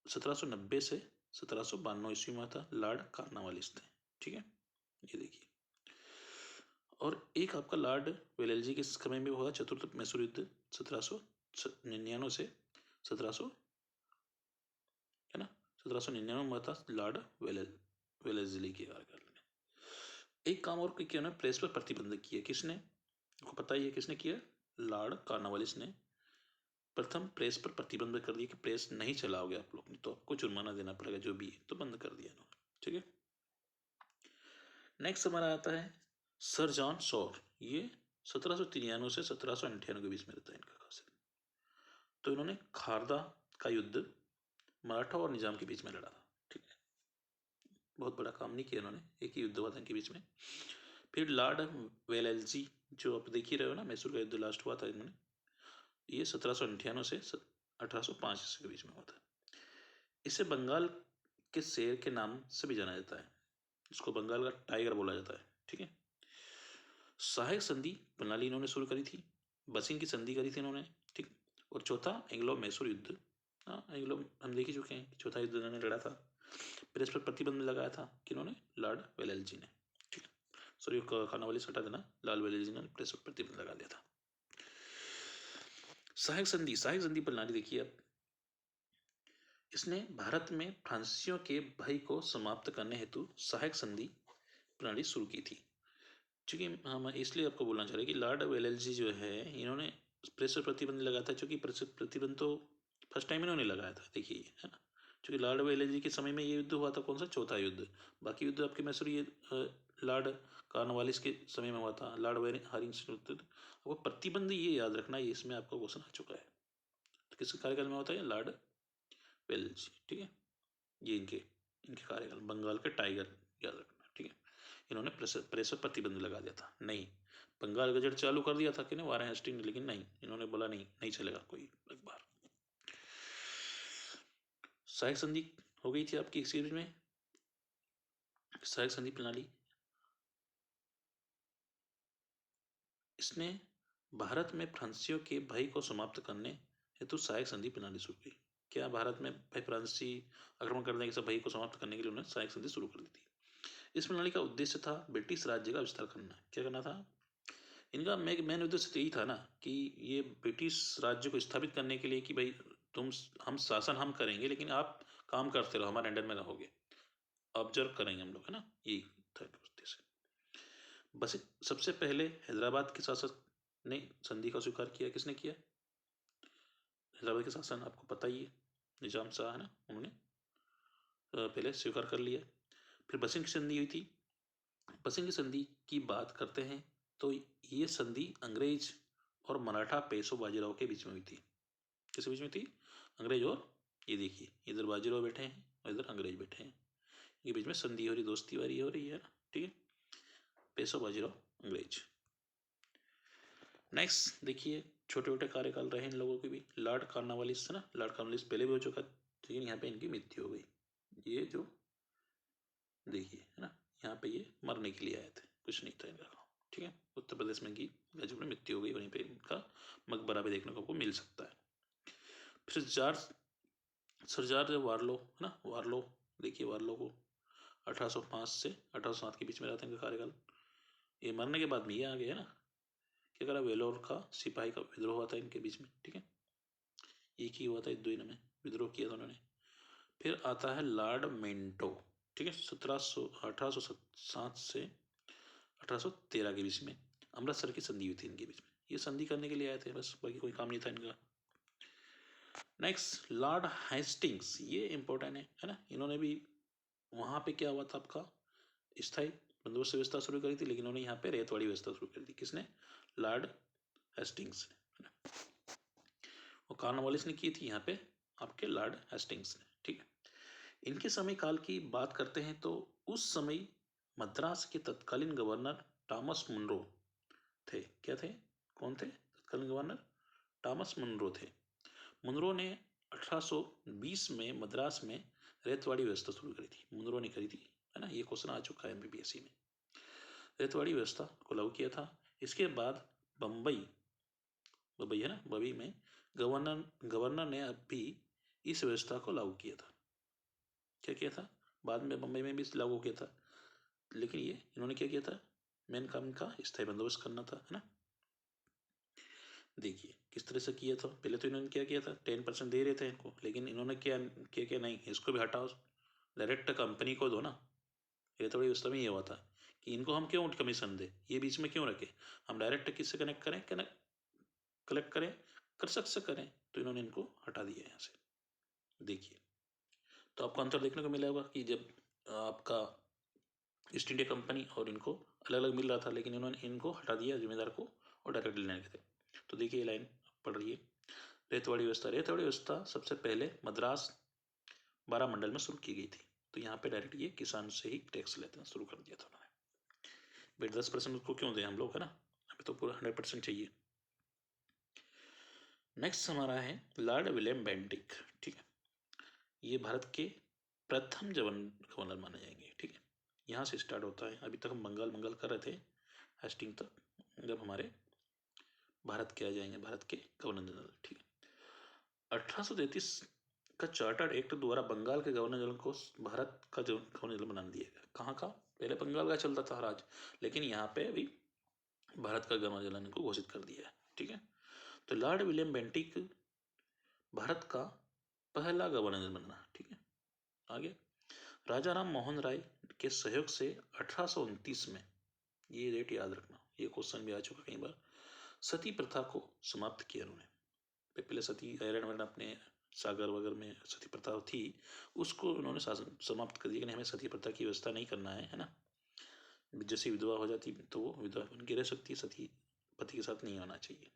1790 से 1792 ईस्वी में था, लॉर्ड कॉर्नवालिस थे, ठीक है, ये देखिए। और एक आपका लॉर्ड वेलेस्ली के समय में हुआ चतुर्थ मैसूर युद्ध 1799 से 1700, है ना, 1799 में हुआ था लॉर्ड वेलेस्ली के कार्यकाल में। एक काम और किया ना, प्रेस पर प्रतिबंध किया, किसने, आपको पता ही है किसने किया, लॉर्ड कॉर्नवालिस ने प्रथम प्रेस पर प्रतिबंध कर दिया कि प्रेस नहीं चलाओगे आप लोग, तो आपको जुर्माना देना पड़ेगा जो भी है, तो बंद कर दिया इन्होंने, ठीक है। नेक्स्ट हमारा आता है सर जॉन सॉर, ये 1793 से 1798 के बीच में रहता है इनका खास। तो इन्होंने खारदा का युद्ध मराठा और निजाम के बीच में लड़ा था, ठीक है, बहुत बड़ा काम नहीं किया इन्होंने, एक ही युद्ध हुआ था इनके बीच में। फिर लॉर्ड वेलेस्ली, जो आप देख ही रहे हो ना, मैसूर का युद्ध लास्ट हुआ था इन्होंने, ये 1798 से 1805 के बीच में हुआ था। इसे बंगाल के शेर के नाम से भी जाना जाता है, इसको बंगाल का टाइगर बोला जाता है, ठीक है। सहायक संधि प्रणाली इन्होंने शुरू करी थी, बसिन की संधि करी थी इन्होंने, ठीक। और चौथा एंग्लो मैसूर युद्ध, हाँ एंग्लो हम देख ही चुके हैं, चौथा युद्ध इन्होंने लड़ा था। प्रेस पर प्रतिबंध लगाया था किन्होंने, लॉर्ड वेलेस्ली ने, ठीक है। सॉरी कार्नवालिस हटा देना, लाल वेलेजी ने प्रेस पर प्रतिबंध लगा दिया था। सहायक संधि प्रणाली देखिए आप, इसने भारत में फ्रांसीसियों के भय को समाप्त करने हेतु सहायक संधि प्रणाली शुरू की थी। क्योंकि हम इसलिए आपको बोलना चाह रहे हैं कि लॉर्ड वेलेजी जो है, इन्होंने प्रेस पर प्रतिबंध लगाया था, क्योंकि प्रतिबंध तो फर्स्ट टाइम इन्होंने लगाया था, देखिए है ना। क्योंकि लॉर्ड वेलेजी के समय में ये युद्ध हुआ था, कौन सा, चौथा युद्ध। बाकी युद्ध आपके मैं ये लॉर्ड कार्नवालिस के समय में हुआ था, लॉर्ड हारिंग्स युद्ध। वो प्रतिबंध ये याद रखना, ये इसमें आपका क्वेश्चन आ चुका है। तो किसके कार्यकाल में होता है, लॉर्ड वेलेजी, ठीक है। ये इनके कार्यकाल, बंगाल के टाइगर याद रखना, ठीक है। इन्होंने प्रेस पर प्रतिबंध लगा दिया था। नहीं, बंगाल गजट चालू कर दिया था कि नहीं वारेन हेस्टिंग ने, लेकिन नहीं, इन्होंने बोला नहीं चलेगा कोई अखबार। सहायक संधि हो गई थी आपकी इस सीरीज में, सहायक संधि प्रणाली। इसने भारत में फ्रांसीसियों के भय को समाप्त करने हेतु सहायक संधि प्रणाली शुरू की। क्या भारत में फ्रांसी आक्रमण करने के सब भय को समाप्त करने के लिए उन्होंने सहायक संधि शुरू कर दी थी। इस प्रणाली का उद्देश्य था ब्रिटिश राज्य का विस्तार करना। क्या करना था इनका, मेन उद्देश्य तो यही था ना कि ये ब्रिटिश राज्य को स्थापित करने के लिए कि भाई हम शासन हम करेंगे, लेकिन आप काम करते रहो, हमारे अंडर में रहोगे, ऑब्जर्व करेंगे हम लोग, है ना, यही था उद्देश्य। बस सबसे पहले हैदराबाद के शासक ने संधि का स्वीकार किया। किसने किया, हैदराबाद के शासन आपको पता ही है, निजाम शाह है ना, उन्होंने पहले स्वीकार कर लिया। फिर बसिंग की संधि हुई थी। बसिंग की संधि की बात करते हैं तो ये संधि अंग्रेज और मराठा पेशवा बाजीराव के बीच में हुई थी। किसके बीच में थी, अंग्रेज और, ये देखिए इधर बाजीराव बैठे हैं और इधर अंग्रेज बैठे हैं, ये बीच में संधि हो रही, दोस्ती वारी हो रही है ना, ठीक है, पेशवा बाजीराव अंग्रेज। नेक्स्ट देखिए, छोटे छोटे कार्यकाल रहे इन लोगों के भी। लॉर्ड कार्नवालिस है ना, लॉर्ड कार्नवालिस पहले भी हो चुका, लेकिन यहाँ पे इनकी मृत्यु हो गई। ये जो देखिए है ना, यहाँ पे ये मरने के लिए आए थे, कुछ नहीं था इनका काम, ठीक है। उत्तर प्रदेश में की गाजीपुर में मृत्यु हो गई, वहीं पे इनका मकबरा भी देखने को आपको मिल सकता है। फिर सर जॉर्ज वार्लो है ना, वार्लो देखिए, वार्लो को 1805 से 1807 के बीच में रहते हैं इनका कार्यकाल। ये मरने के बाद में ये आ गए है ना, क्या करा, वेलोर का सिपाही का विद्रोह हुआ था इनके बीच में, ठीक है, एक ही हुआ था, दो ही में विद्रोह किया था उन्होंने। फिर आता है लॉर्ड मेंटो, ठीक है, 1807 से 1813 के बीच में अमृतसर की संधि हुई थी इनके बीच में। ये संधि करने के लिए आए थे बस, बाकी कोई काम नहीं था इनका। नेक्स्ट लॉर्ड हेस्टिंग्स, ये इंपॉर्टेंट है ना, इन्होंने भी वहां पे क्या हुआ था आपका, स्थायी बंदोबस्त व्यवस्था शुरू करी थी, लेकिन उन्होंने यहाँ पे रेतवाड़ी व्यवस्था शुरू कर दी। किसने, लॉर्ड हेस्टिंग्स ने, वो कार्नवालिस ने की थी, यहाँ पे आपके लॉर्ड हेस्टिंग्स ने, ठीक है। इनके समय काल की बात करते हैं तो उस समय मद्रास के तत्कालीन गवर्नर थॉमस मुनरो थे। क्या थे, कौन थे तत्कालीन गवर्नर, थॉमस मुनरो थे। मुनरो ने 1820 में मद्रास में रेतवाड़ी व्यवस्था शुरू करी थी, मुनरो ने करी थी, है ना, ये क्वेश्चन आ चुका है MPSC में। रेतवाड़ी व्यवस्था को लागू किया था। इसके बाद बम्बई है ना, बम्बई में गवर्नर ने अब भी इस व्यवस्था को लागू किया था। क्या किया था, बाद में बम्बई में भी लागू किया था, लेकिन ये इन्होंने क्या किया था, मेन काम इनका स्थायी बंदोबस्त करना था, है ना। देखिए किस तरह से किया था, पहले तो इन्होंने क्या किया था, 10% दे रहे थे इनको, लेकिन इन्होंने क्या नहीं, इसको भी हटाओ, डायरेक्ट कंपनी को दो ना। ये तो बड़ी व्यवस्था में ये हुआ था कि इनको हम क्यों कमीशन दे, ये बीच में क्यों रखे, हम डायरेक्ट किससे कनेक्ट करें, कलेक्ट करें, कर सकते करें, तो इन्होंने इनको हटा दिया यहाँ से। देखिए तो आपको अंतर देखने को मिला होगा कि जब आपका ईस्ट इंडिया कंपनी और इनको अलग अलग मिल रहा था, लेकिन इन्होंने इनको हटा दिया जिम्मेदार को और डायरेक्ट लेने के थे। तो देखिए लाइन पढ़ रही है, रेतवाड़ी व्यवस्था सबसे पहले मद्रास 12 मंडल में शुरू की गई थी। तो यहाँ पे डायरेक्ट ये किसान से ही टैक्स लेते हैं शुरू कर दिया था उन्होंने। भाई 10% उसको क्यों दें हम लोग, है ना, हमें तो पूरा 100% चाहिए। नेक्स्ट हमारा है लॉर्ड विलियम बेंटिक, ठीक है, ये भारत के प्रथम गवर्नर माने जाएंगे, ठीक है। यहाँ से स्टार्ट होता है, अभी तक हम बंगाल कर रहे थे हेस्टिंग तक, जब हमारे भारत के आ जाएंगे, भारत के गवर्नर जनरल, ठीक है। 1833 का चार्टर्ड एक्ट द्वारा बंगाल के गवर्नर जनरल को भारत का गवर्नर जनरल बना दिया गया। कहाँ का? पहले बंगाल का चलता था राज, लेकिन यहाँ पे अभी भारत का गवर्नर जनरल को घोषित कर दिया है। ठीक है, तो लॉर्ड विलियम बेंटिक भारत का पहला गवर्नर जनरल बना। ठीक है, आगे राजा राम मोहन राय के सहयोग से 1829 में, ये डेट याद रखना, ये क्वेश्चन भी आ चुका कई बार, सती प्रथा को समाप्त किया उन्होंने। पहले सती आयरन वगैरह अपने सागर वगैरह में सती प्रथा थी, उसको उन्होंने शासन समाप्त कर दिया कि नहीं, हमें सती प्रथा की व्यवस्था नहीं करना है ना। जैसे विधवा हो जाती तो वो विधवा बन के रह सकती है, सती पति के साथ नहीं होना चाहिए।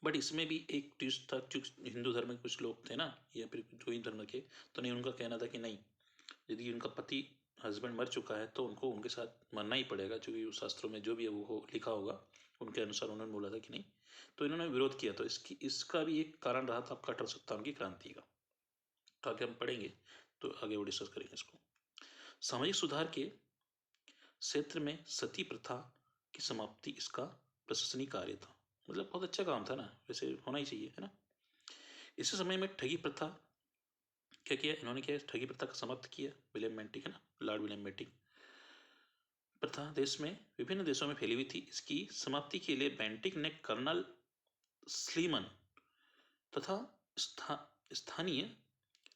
बट इसमें भी एक ट्विस्ट था, हिंदू धर्म के कुछ लोग थे ना, या फिर जो ही धर्म के, तो नहीं, उनका कहना था कि नहीं, यदि उनका पति हस्बैंड मर चुका है तो उनको उनके साथ मरना ही पड़ेगा, क्योंकि उस शास्त्रों में जो भी है वो लिखा होगा, उनके अनुसार उन्होंने बोला था कि नहीं, तो इन्होंने विरोध किया। तो इसका भी एक कारण रहा था आपका 1857 की क्रांति का, तो आगे हम पढ़ेंगे, तो आगे वो डिस्कस करेंगे इसको। सामाजिक सुधार के क्षेत्र में सती प्रथा की समाप्ति इसका प्रशंसनीय कार्य था। मतलब बहुत अच्छा काम था ना, वैसे होना ही चाहिए, है ना। इसी समय में ठगी प्रथा क्या किया इन्होंने, क्या ठगी प्रथा का समाप्त किया विलियम बेंटिक, है ना, लॉर्ड विलियम बेंटिक। प्रथा देश में विभिन्न देशों में फैली हुई थी। इसकी समाप्ति के लिए बेंटिक ने कर्नल स्लीमन तथा स्थानीय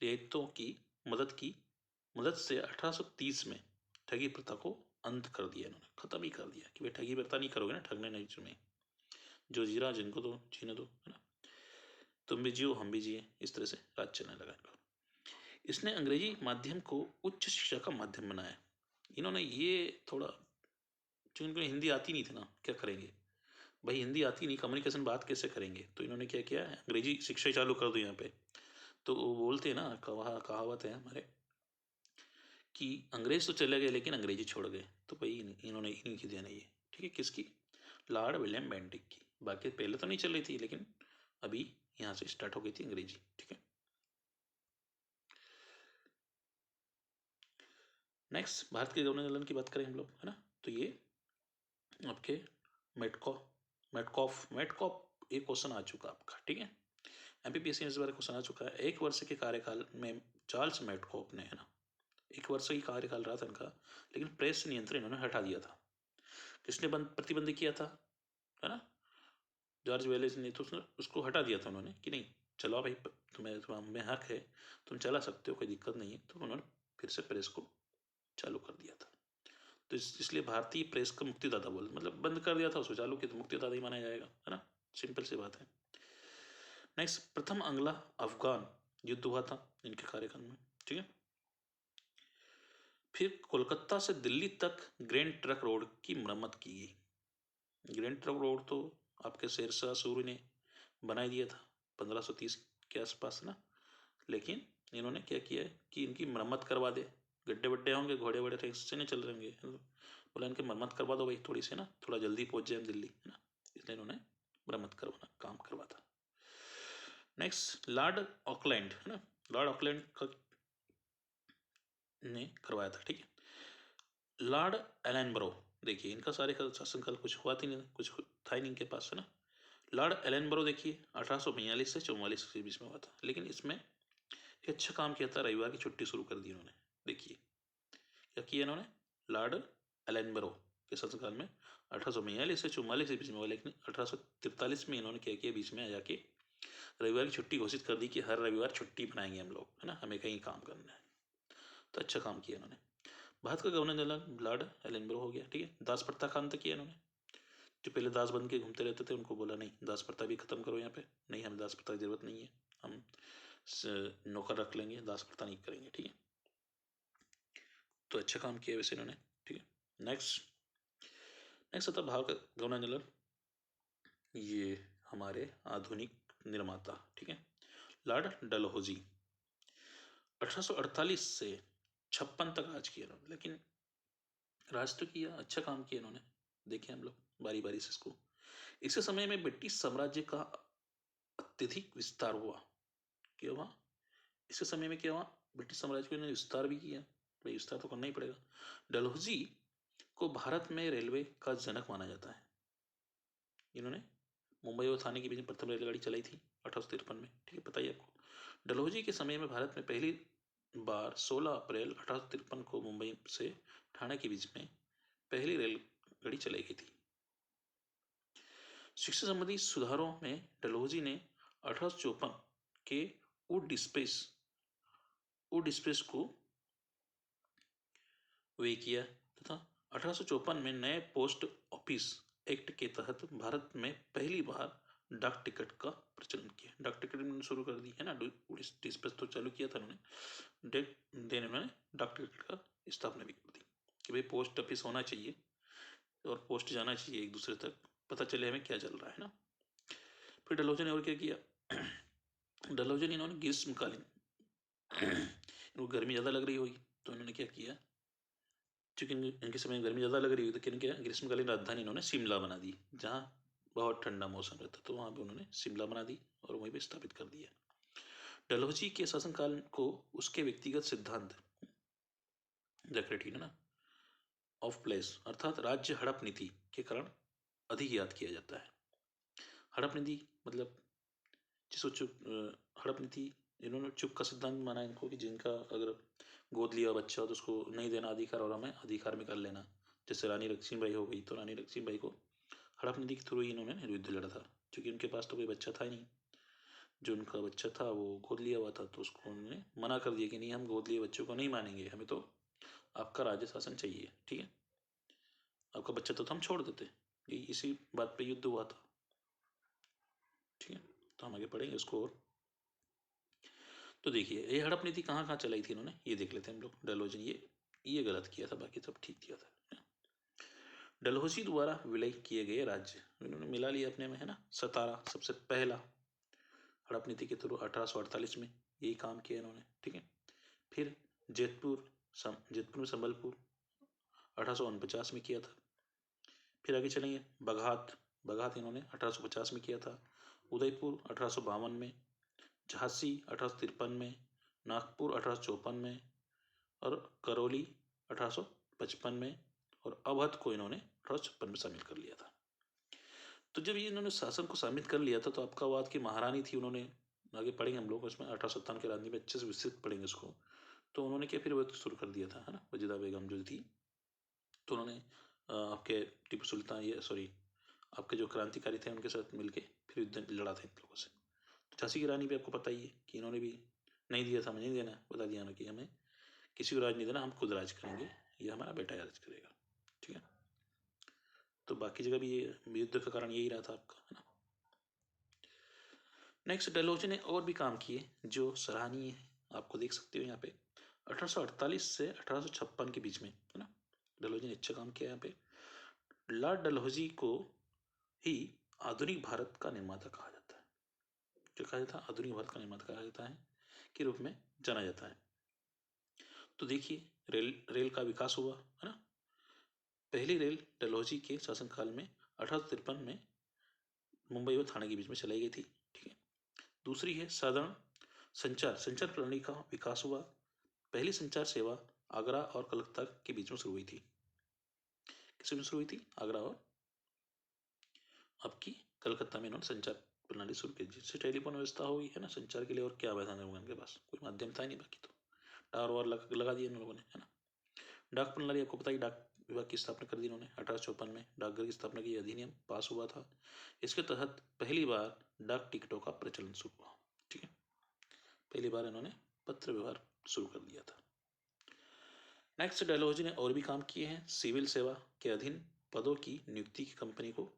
रियायतों की मदद से 1830 में ठगी प्रथा को अंत कर दिया। इन्होंने खत्म ही कर दिया कि भाई ठगी प्रथा नहीं करोगे ना, ठगने नहीं तुम्हें, जो जीरा जिनको दो जीने दो, है ना, तुम भी जियो हम भी जिए, इस तरह से राज चलने लगा इनका। इसने अंग्रेजी माध्यम को उच्च शिक्षा का माध्यम बनाया। इन्होंने ये थोड़ा, जिनको हिंदी आती नहीं थी ना, क्या करेंगे भाई, हिंदी आती नहीं, कम्युनिकेशन बात कैसे करेंगे, तो इन्होंने क्या किया, अंग्रेजी शिक्षा ही चालू कर दो यहाँ पे। तो वो बोलते हैं ना, कहावत है हमारे कि अंग्रेज तो चले गए लेकिन अंग्रेजी छोड़ गए, तो भाई इन्होंने इन्हीं की देन है ये। ठीक है, किसकी? लॉर्ड विलियम बेंटिक की। बाकी पहले तो नहीं चल रही थी, लेकिन अभी यहाँ से स्टार्ट हो गई थी अंग्रेजी। ठीक है, नेक्स्ट भारत के गवर्नर जनरल की बात करें हम लोग, है ना, तो ये आपके मेटकॉफ एक क्वेश्चन आ चुका आपका। ठीक है, एमपीपीएससी में इस बार क्वेश्चन आ चुका है। एक वर्ष के कार्यकाल में चार्ल्स मेटकॉफ ने, है ना, एक वर्ष ही कार्यकाल रहा था इनका, लेकिन प्रेस नियंत्रण इन्होंने हटा दिया था। किसने प्रतिबंध किया था, है ना, जॉर्ज वेलेस ने, तो उसने उसको हटा दिया था उन्होंने कि नहीं, चलो भाई, तुम्हें हक है, तुम चला सकते हो, कोई दिक्कत नहीं है। तो उन्होंने फिर से प्रेस को चालू कर दिया था। तो इसलिए भारतीय प्रेस का मुक्तिदाता बोल, मतलब बंद कर दिया था उसको, चालू किया तो मुक्तिदाता ही माना जाएगा, है ना, सिंपल सी बात है। नेक्स्ट, प्रथम अंग्ला अफगान युद्ध हुआ था इनके कार्यकाल में। ठीक है, फिर कोलकाता से दिल्ली तक ग्रैंड ट्रक रोड की मरम्मत की गई। ग्रैंड ट्रक रोड तो आपके शेरशाह सूरी ने बना दिया था 1530 के आसपास ना, लेकिन इन्होंने क्या किया है कि इनकी मरम्मत करवा दे, गड्ढे वड्ढे होंगे, घोड़े वोड़े ट्रेन से नहीं चल रहे होंगे, बोला इनकी मरम्मत करवा दो भाई थोड़ी सी ना, थोड़ा जल्दी पहुंच जाए दिल्ली, है ना, इसलिए इन्होंने मरम्मत करवाना काम करवा था। नेक्स्ट, लॉर्ड ऑकलैंड, है ना, लॉर्ड ऑकलैंड का ने करवाया था। ठीक है, लॉर्ड एलनब्रो, देखिए इनका सारे का शासनकाल कुछ हुआ थी नहीं, कुछ था ही नहीं इनके पास, है ना। लॉर्ड एलनब्रो देखिए 1842 से 44 के बीच में हुआ था, लेकिन इसमें एक अच्छा काम किया था, रविवार की छुट्टी शुरू कर दी उन्होंने। देखिए क्या किया इन्होंने, लॉर्ड एलनब्रो के शासनकाल में 1842 से 44 के बीच में हुआ, लेकिन 1843 में इन्होंने क्या किया, बीच में जाके रविवार की छुट्टी घोषित कर दी कि हर रविवार छुट्टी बनाएंगे हम लोग, है ना, हमें कहीं काम करना है। तो अच्छा काम किया इन्होंने। भारत का गवर्नर जनरल लॉर्ड एलनब्रो हो गया। ठीक है, दास प्रथा का अंत किया इन्होंने। जो पहले दास बन के घूमते रहते थे उनको बोला नहीं, दास प्रथा भी खत्म करो यहाँ पे, नहीं हमें दास प्रथा की जरूरत नहीं है, हम नौकर रख लेंगे, दास प्रथा नहीं करेंगे। ठीक है, तो अच्छा काम किया वैसे इन्होंने। ठीक है, नेक्स्ट आता भारत का गवर्नर जनरल, ये हमारे आधुनिक निर्माता। ठीक है, लॉर्ड डलहौजी 1848 से 56 तक राज किया इन्होंने, लेकिन राज तो किया, अच्छा काम किया इन्होंने। देखिए हम लोग बारी बारी से इसको। इसी समय में ब्रिटिश साम्राज्य का अत्यधिक विस्तार हुआ। क्या हुआ इसी समय में, क्या हुआ, ब्रिटिश साम्राज्य को इन्होंने विस्तार भी किया, भाई विस्तार तो करना ही पड़ेगा। डलहौजी को भारत में रेलवे का जनक माना जाता है। इन्होंने मुंबई और थाने के बीच में प्रथम रेलगाड़ी चलाई थी 1853 में। ठीक है, पता ही आपको। डलहौजी के समय में भारत में पहली बार 16 अप्रैल 1853 को मुंबई से ठाणे के बीच में पहली रेलगाड़ी चलाई गई थी। शिक्षा संबंधी सुधारों में डलहौजी ने 1854 के वुड डिस्प्लेस को वे किया तथा 1854 में नए पोस्ट ऑफिस एक्ट के तहत भारत में पहली बार डाक टिकट का प्रचलन किया। डाक टिकट शुरू कर दी है ना, डिस्प्लेस तो चालू किया था उन्होंने, डेट देने उन्होंने डाक टिकट का स्थापना भी कर दी कि भाई पोस्ट ऑफिस होना चाहिए और पोस्ट जाना चाहिए एक दूसरे तक, पता चले हमें क्या चल रहा है ना। फिर डलहौजी ने और क्या किया, डलहौजी ने इन्होंने ग्रीष्मकालीन इनको गर्मी ज़्यादा लग रही होगी तो इन्होंने क्या किया, चूँकि इनके समय में गर्मी ज़्यादा लग रही हुई तो क्या ग्रीष्मकालीन राजधानी इन्होंने शिमला बना दी, जहाँ बहुत ठंडा मौसम रहता तो वहाँ पे उन्होंने शिमला बना दी और वहीं पे स्थापित कर दिया। डलहौजी के शासनकाल को उसके व्यक्तिगत सिद्धांत ना ऑफ प्लेस अर्थात राज्य हड़प नीति के कारण अधिक याद किया जाता है। हड़प नीति मतलब जिसको हड़प नीति इन्होंने चुप का सिद्धांत माना इनको कि जिनका अगर गोद लिया बच्चा तो उसको नहीं देना अधिकार और हमें अधिकार में कर लेना। जैसे रानी लक्ष्मीबाई हो गई तो रानी लक्ष्मीबाई को हड़प नीति के थ्रू ही इन्होंने युद्ध लड़ा था, क्योंकि उनके पास तो कोई बच्चा था ही नहीं। जो उनका बच्चा था वो गोद लिया हुआ था तो उसको उन्होंने मना कर दिया कि नहीं, हम गोद लिए बच्चों को नहीं मानेंगे, हमें तो आपका राज्य शासन चाहिए, ठीक है, आपका बच्चा तो हम छोड़ देते। ये इसी बात पे युद्ध हुआ था, ठीक है। तो हम आगे पढ़ेंगे उसको। और तो देखिए ये हड़प नीति कहाँ कहाँ चलाई थी इन्होंने, ये देख लेते हैं हम लोग। डलहौजी ने ये गलत किया था, बाकी सब ठीक किया था। डलहौजी द्वारा विलय किए गए राज्य इन्होंने मिला लिया अपने में, है ना। सतारा सबसे पहला हड़प नीति के थ्रू 1848 में यही काम किया इन्होंने, ठीक है। फिर जेतपुर में संबलपुर 1849 में किया था। फिर आगे चलेंगे बघात इन्होंने 1850 में किया था। उदयपुर 1852 में, झांसी 1853 में, नागपुर 1854 में और करौली 1855 में और अवध को इन्होंने 1856 में शामिल कर लिया था। तो जब ये इन्होंने शासन को शामिल कर लिया था तो आपका बात की महारानी थी, उन्होंने आगे पढ़ेंगे हम लोग उसमें 1857 के राजनीति में अच्छे से विस्तृत पढ़ेंगे उसको। तो उन्होंने क्या फिर वो शुरू कर दिया था, है ना, वजीदा बेगम जो थी। तो उन्होंने आपके टीपू सुल्तान आपके जो क्रांतिकारी थे उनके साथ मिलके फिर युद्ध लड़ा था इन लोगों से। तो झांसी की रानी भी आपको पता ही है कि इन्होंने भी नहीं दिया था, मुझे नहीं देना, बता दिया उन्होंने कि हमें किसी को राज नहीं देना, हम खुद राज करेंगे, ये हमारा बेटा राज करेगा, ठीक है। तो बाकी जगह भी ये युद्ध का कारण यही रहा था आपका, है ना। नेक्स्ट डलहौजी ने और भी काम किए जो सराहनीय है, आपको देख सकते हो यहाँ पे 1848 से 1856 के बीच में, है ना। डलहौजी ने अच्छा काम किया यहाँ पे। लॉर्ड डलहौजी को ही आधुनिक भारत का निर्माता कहा जाता है। जो कहा जाता है आधुनिक भारत का निर्माता कहा जाता है के रूप में जाना जाता है। तो देखिए रेल का विकास हुआ, है ना। पहली रेल डलहौजी के शासनकाल में 1853 में मुंबई और थाने के बीच में चलाई गई थी, ठीक है। दूसरी है साधारण संचार प्रणाली का विकास हुआ। पहली संचार सेवा आगरा और कलकत्ता के बीच में शुरू हुई थी। किस में शुरू हुई थी? आगरा और आपकी कलकत्ता में इन्होंने संचार प्रणाली शुरू की, जिससे टेलीफोन व्यवस्था होगी, है ना। संचार के लिए और क्या था उनके पास, कोई माध्यम था नहीं, बाकी तो टावर वार लगा दिए इन लोगों ने, है ना। डाक प्रणाली आपको पता ही, डाक विभाग की स्थापना कर दी इन्होंने 1854 में। डाकघर की स्थापना की, अधिनियम पास हुआ था। इसके तहत पहली बार डाक टिकटों का प्रचलन शुरू हुआ, ठीक है। पहली बार इन्होंने पत्र व्यवहार शुरू कर दिया था। नेक्स्ट डलहौजी ने और भी काम किए हैं। सिविल सेवा के अधीन पदों की नियुक्ति की कंपनी को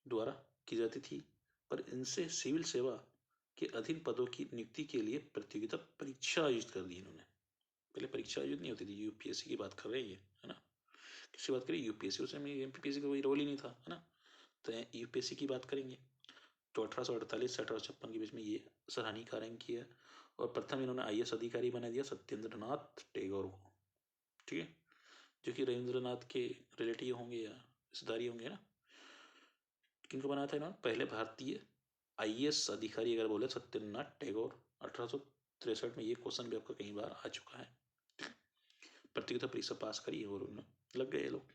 द्वारा की जाती थी, पर इनसे सिविल सेवा के अधीन पदों की नियुक्ति के लिए प्रतियोगिता परीक्षा आयोजित कर दी इन्होंने। पहले परीक्षा आयोजित नहीं होती थी, यूपीएससी की बात कर रहे हैं, है ना। किसकी बात करें? यूपीएससी। उस समय एमपीपीएससी का कोई रोल ही नहीं था, है ना। तो यूपीएससी की बात करेंगे तो 1848 से 1856 के बीच में ये सराहनीय कार्य किया और प्रथम इन्होंने आईएएस अधिकारी बना दिया सत्येंद्रनाथ टैगोर को, ठीक है, जो कि रविंद्रनाथ के रिलेटिव होंगे या रिश्तेदारी होंगे ना। किनको बनाया था इन्होंने? पहले भारतीय आईएएस अधिकारी अगर बोले सत्येंद्रनाथ टैगोर। 1863 में ये क्वेश्चन भी आपका कई बार आ चुका है। प्रतियोगिता परीक्षा पास करी और उन्होंने लग गए लोग।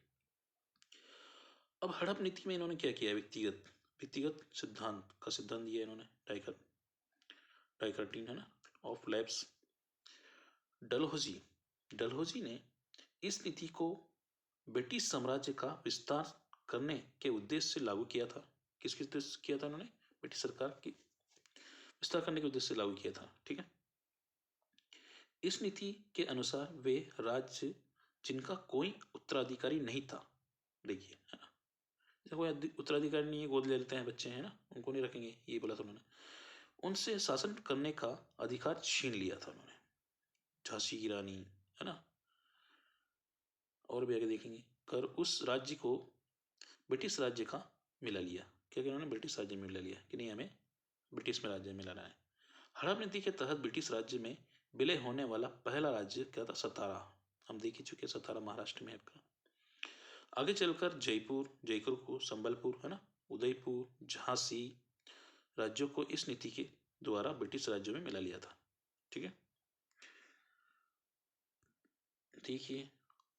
अब हड़प नीति में इन्होंने क्या किया? व्यक्तिगत सिद्धांत का सिद्धांत दिया इन्होंने, डाइकर्टिन, है ना। Of labs. डलहौजी ने इस नीति को ब्रिटिश साम्राज्य का विस्तार करने के उद्देश्य से लागू किया था। किसके उद्देश्य से किया था उन्होंने? ब्रिटिश सरकार की विस्तार करने के उद्देश्य से लागू किया था। ठीक है। इस नीति के अनुसार वे राज्य जिनका कोई उत्तराधिकारी नहीं था, देखिए है ना, जैसे कोई उत्तराधिकारी नहीं है, गोद ले लेते हैं बच्चे, हैं ना, उनको नहीं रखेंगे, ये बोला था उन्होंने। उनसे शासन करने का अधिकार छीन लिया था उन्होंने। झांसी की रानी, है ना, और भी आगे देखेंगे, कर उस राज्य को ब्रिटिश राज्य का मिला लिया। क्या किया उन्होंने? ब्रिटिश राज्य में मिला लिया कि नहीं, हमें ब्रिटिश में राज्य में मिलाना है। हड़प नीति के तहत ब्रिटिश राज्य में विलय होने वाला पहला राज्य क्या था? सतारा। हम देख ही चुके, सतारा महाराष्ट्र में आपका। आगे चलकर जयपुर को संबलपुर, है ना, उदयपुर, झांसी राज्यों को इस नीति के द्वारा ब्रिटिश राज्यों में मिला लिया था। ठीक है। देखिए,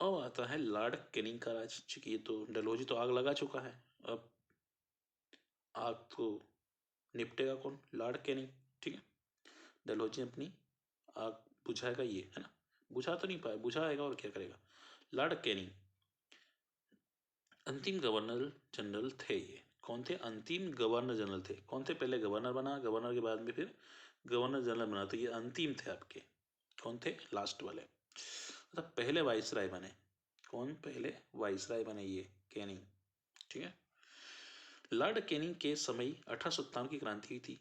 अब आता है लॉर्ड कैनिंग का राज। चूंकि ये तो डलहौजी तो आग लगा चुका है, अब आग तो निपटेगा कौन? Lord Canning. ठीक है। डलहौजी अपनी आग बुझाएगा, ये है ना, बुझा तो नहीं पाया, बुझाएगा और क्या करेगा। लॉर्ड कैनिंग अंतिम गवर्नर जनरल थे। ये कौन थे? अंतिम गवर्नर जनरल थे। कौन थे? पहले गवर्नर बना, गवर्नर के बाद में फिर गवर्नर जनरल बना, तो ये अंतिम थे आपके। कौन थे? लास्ट वाले, मतलब पहले वाइसराय बने। कौन पहले वाइसराय बने? ये कैनिंग। ठीक है। लॉर्ड कैनिंग के समय 1857 की क्रांति हुई थी।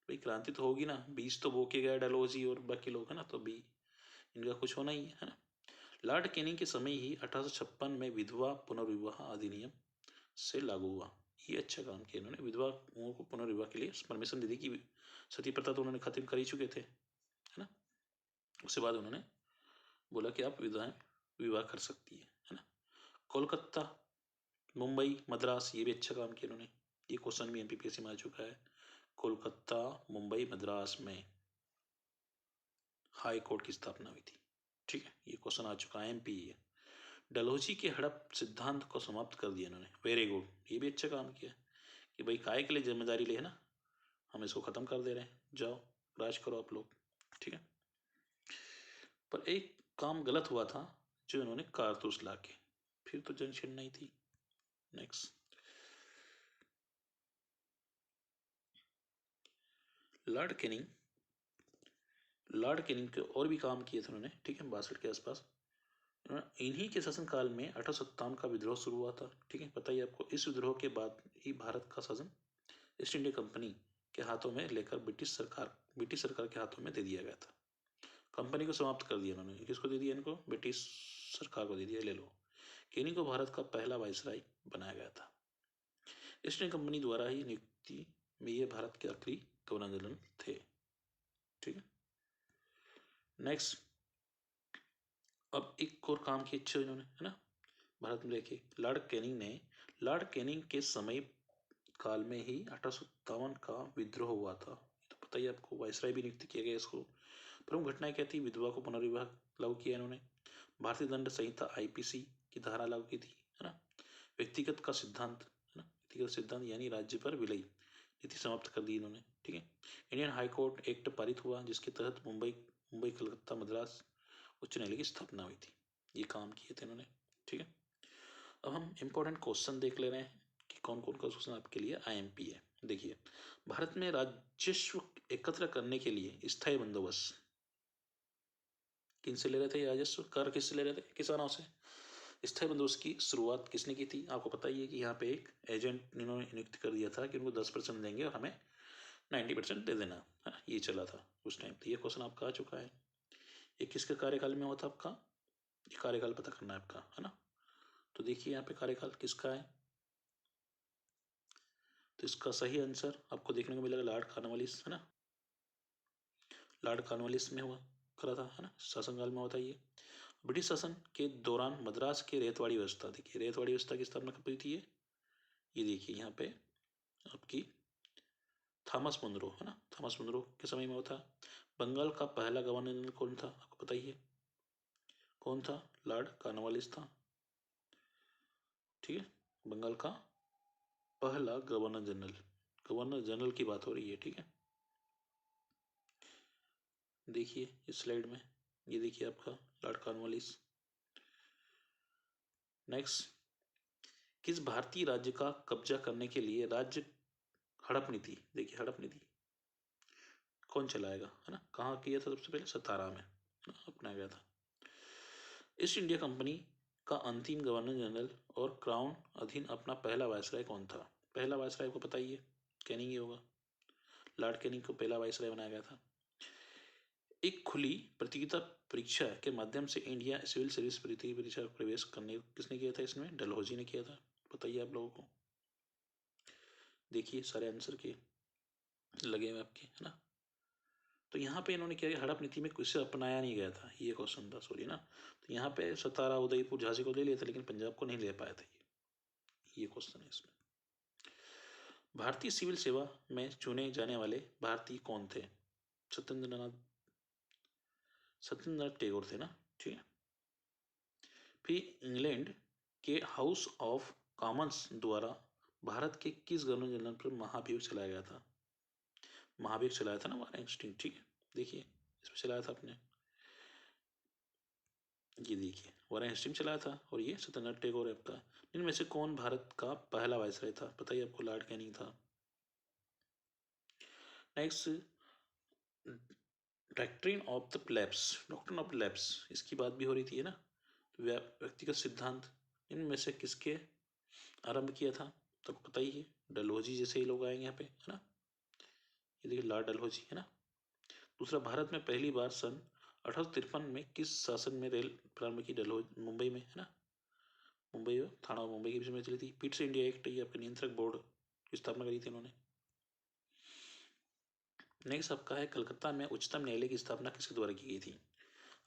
भाई क्रांति तो होगी ना, बीज तो बो के गए डलहौजी और बाकी लोग, है ना, तो भी इनका कुछ होना ही है ना। लॉर्ड कैनिंग के समय ही 1856 में विधवा पुनर्विवाह अधिनियम से लागू हुआ। ये अच्छा काम किया इन्होंने, विधवाओं को पुनर्विवाह के लिए परमिशन दे दी कि सती प्रथा तो उन्होंने खत्म कर ही चुके थे, है ना। उसके बाद उन्होंने बोला कि आप विधवाएं विवाह कर सकती है ना। कोलकाता, मुंबई, मद्रास, ये भी अच्छा काम किया इन्होंने। ये क्वेश्चन भी एमपीपीएससी में आ चुका है। कोलकाता, मुंबई, मद्रास में हाई कोर्ट की स्थापना हुई थी। ठीक है, ये क्वेश्चन आ चुका है, एमपी है। डलहौजी के हड़प सिद्धांत को समाप्त कर दिया इन्होंने। वेरी गुड, ये भी अच्छा काम किया कि भाई काय के लिए जिम्मेदारी ले, है ना, हम इसको खत्म कर दे रहे हैं, जाओ राज करो आप लोग। ठीक है। पर एक काम गलत हुआ था, जो इन्होंने कारतूस ला के, फिर तो जंग नहीं थी। Next, Lord Canning. Lord Canning के और भी काम किए थे उन्होंने। ठीक है, 62 के आसपास। इन्हीं के शासनकाल में 1857 का विद्रोह शुरू हुआ था। ठीक है, पता ही आपको। इस विद्रोह के बाद ही भारत का शासन ईस्ट इंडिया कंपनी के हाथों में लेकर ब्रिटिश सरकार के हाथों में दे दिया गया था। कंपनी को समाप्त कर दिया उन्होंने। किसको दे दिया? इनको ब्रिटिश सरकार को दे दिया, ले लो। कैनिंग को भारत का पहला वायसराय बनाया गया था। ईस्ट इंडिया कंपनी द्वारा ही नियुक्ति में ये भारत के आखिरी गवर्नर जनरल थे। ठीक है। नेक्स्ट, अब एक और काम की इच्छा इन्होंने, है ना, भारत में। देखिए, लॉर्ड कैनिंग के समय काल में ही 1857 का विद्रोह हुआ था। तो पता ही आपको, वायसराय भी नियुक्त किया गया इसको। प्रमुख घटनाएं क्या थी? विधवा को पुनर्विवाह लागू किया इन्होंने। भारतीय दंड संहिता आईपीसी की धारा लागू की थी, है ना। व्यक्तिगत का सिद्धांत, है ना, व्यक्तिगत सिद्धांत यानी राज्य पर विलय नीति समाप्त कर दी इन्होंने। ठीक है। इंडियन हाई कोर्ट एक्ट पारित हुआ, जिसके तहत मुंबई, कलकत्ता, मद्रास उच्च न्यायालय की स्थापना हुई थी। ये काम किए थे इन्होंने। ठीक है। अब हम इंपॉर्टेंट क्वेश्चन देख ले रहे हैं कि कौन कौन का क्वेश्चन आपके लिए आईएमपी है। देखिए, भारत में राजस्व एकत्र करने के लिए स्थायी बंदोबस्त किन से ले रहे थे? राजस्व कर किससे ले रहे थे? किसानों से। स्थायी बंदोबस्त की शुरुआत किसने की थी? आपको पता ही है कि यहाँ पे एक एजेंट इन्होंने नियुक्त कर दिया था कि उनको 10% देंगे और हमें 90% दे देना, है ना। ये चला था उस टाइम। तो ये क्वेश्चन आपका आ चुका है। ये किसके कार्यकाल में हुआ था आपका? ये कार्यकाल पता करना है आपका, है ना। तो देखिए यहाँ पे कार्यकाल किसका है, तो इसका सही आंसर आपको देखने को मिलेगा लॉर्ड कॉर्नवालिस, है ना। लॉर्ड कॉर्नवालिस में हुआ करा था, है ना, शासनकाल में होता ये। ब्रिटिश शासन के दौरान मद्रास के रेतवाड़ी व्यवस्था, देखिए रेतवाड़ी व्यवस्था की स्थापना कब हुई थी? ये देखिए यहाँ पे आपकी थॉमस मुनरो, है ना, थॉमस मुनरो के समय में हुआ था। बंगाल का पहला गवर्नर जनरल कौन था? आपको पता ही है कौन था? लॉर्ड कॉर्नवालिस था। ठीक है, बंगाल का पहला गवर्नर जनरल की बात हो रही है। ठीक है। देखिए इस स्लाइड में, ये देखिए आपका लॉर्ड कॉर्नवालिस। नेक्स्ट, किस भारतीय राज्य का कब्जा करने के लिए राज्य हड़प नीति, देखिए हड़प नीति कौन चलाएगा, है ना, कहाँ किया था सबसे पहले, सतारा में अपनाया गया था। ईस्ट इंडिया कंपनी का अंतिम गवर्नर जनरल और क्राउन अधीन अपना पहला वायसराय कौन था? पहला वायसराय को पता ही है, कैनिंग ही होगा। लॉर्ड कैनिंग को पहला वायसराय बनाया गया था। एक खुली प्रतियोगिता परीक्षा के माध्यम से इंडिया सिविल सर्विस परीक्षा में प्रवेश करने किसने किया था? इसमें डलहौजी ने किया था, बताइए आप लोगों को। देखिए सारे आंसर के लगे हुए आपके, है ना। तो यहाँ पे इन्होंने क्या, हड़प नीति में किसे अपनाया नहीं गया था, ये क्वेश्चन था, सॉरी ना। तो यहाँ पे सतारा, उदयपुर, झांसी को ले लिया था, लेकिन पंजाब को नहीं ले पाया था, ये क्वेश्चन है इसमें। भारतीय सिविल सेवा में चुने जाने वाले भारतीय कौन थे? सत्येंद्रनाथ टैगोर थे ना, ठीक है। फिर इंग्लैंड के हाउस ऑफ कॉमन्स द्वारा भारत के किस गवर्नर जनरल पर महाभियोग चलाया गया था? महाभियोग चलाया था ना वारेन हेस्टिंग, ठीक है। देखिए इसमें चलाया था आपने, ये देखिए वारेन हेस्टिंग चलाया था, और ये सत्येंद्रनाथ टैगोर आपका। इनमें से कौन भारत का पहला वायसराय था? बताइए आपको, लॉर्ड कैनिंग था। Next, doctrine of the lapse, इसकी बात भी हो रही थी, है ना। व्यक्तिगत सिद्धांत, इनमें से किसके आरंभ किया था? तो पता ही है, डलहौजी जैसे ही लोग आएंगे यहाँ पे, है ना। ये देखिए लॉर्ड डलहौजी, है ना। दूसरा, भारत में पहली बार सन 1853 में किस शासन में रेल प्रारंभ की? डलहौजी, मुंबई में, है ना। मुंबई में, थाना मुंबई के बीच में चली थी। पिट्स इंडिया एक्ट, ये आपके नियंत्रक बोर्ड की स्थापना करी थी उन्होंने। नेक्स्ट आपका है, कलकत्ता में उच्चतम न्यायालय की स्थापना किसके द्वारा की गई थी?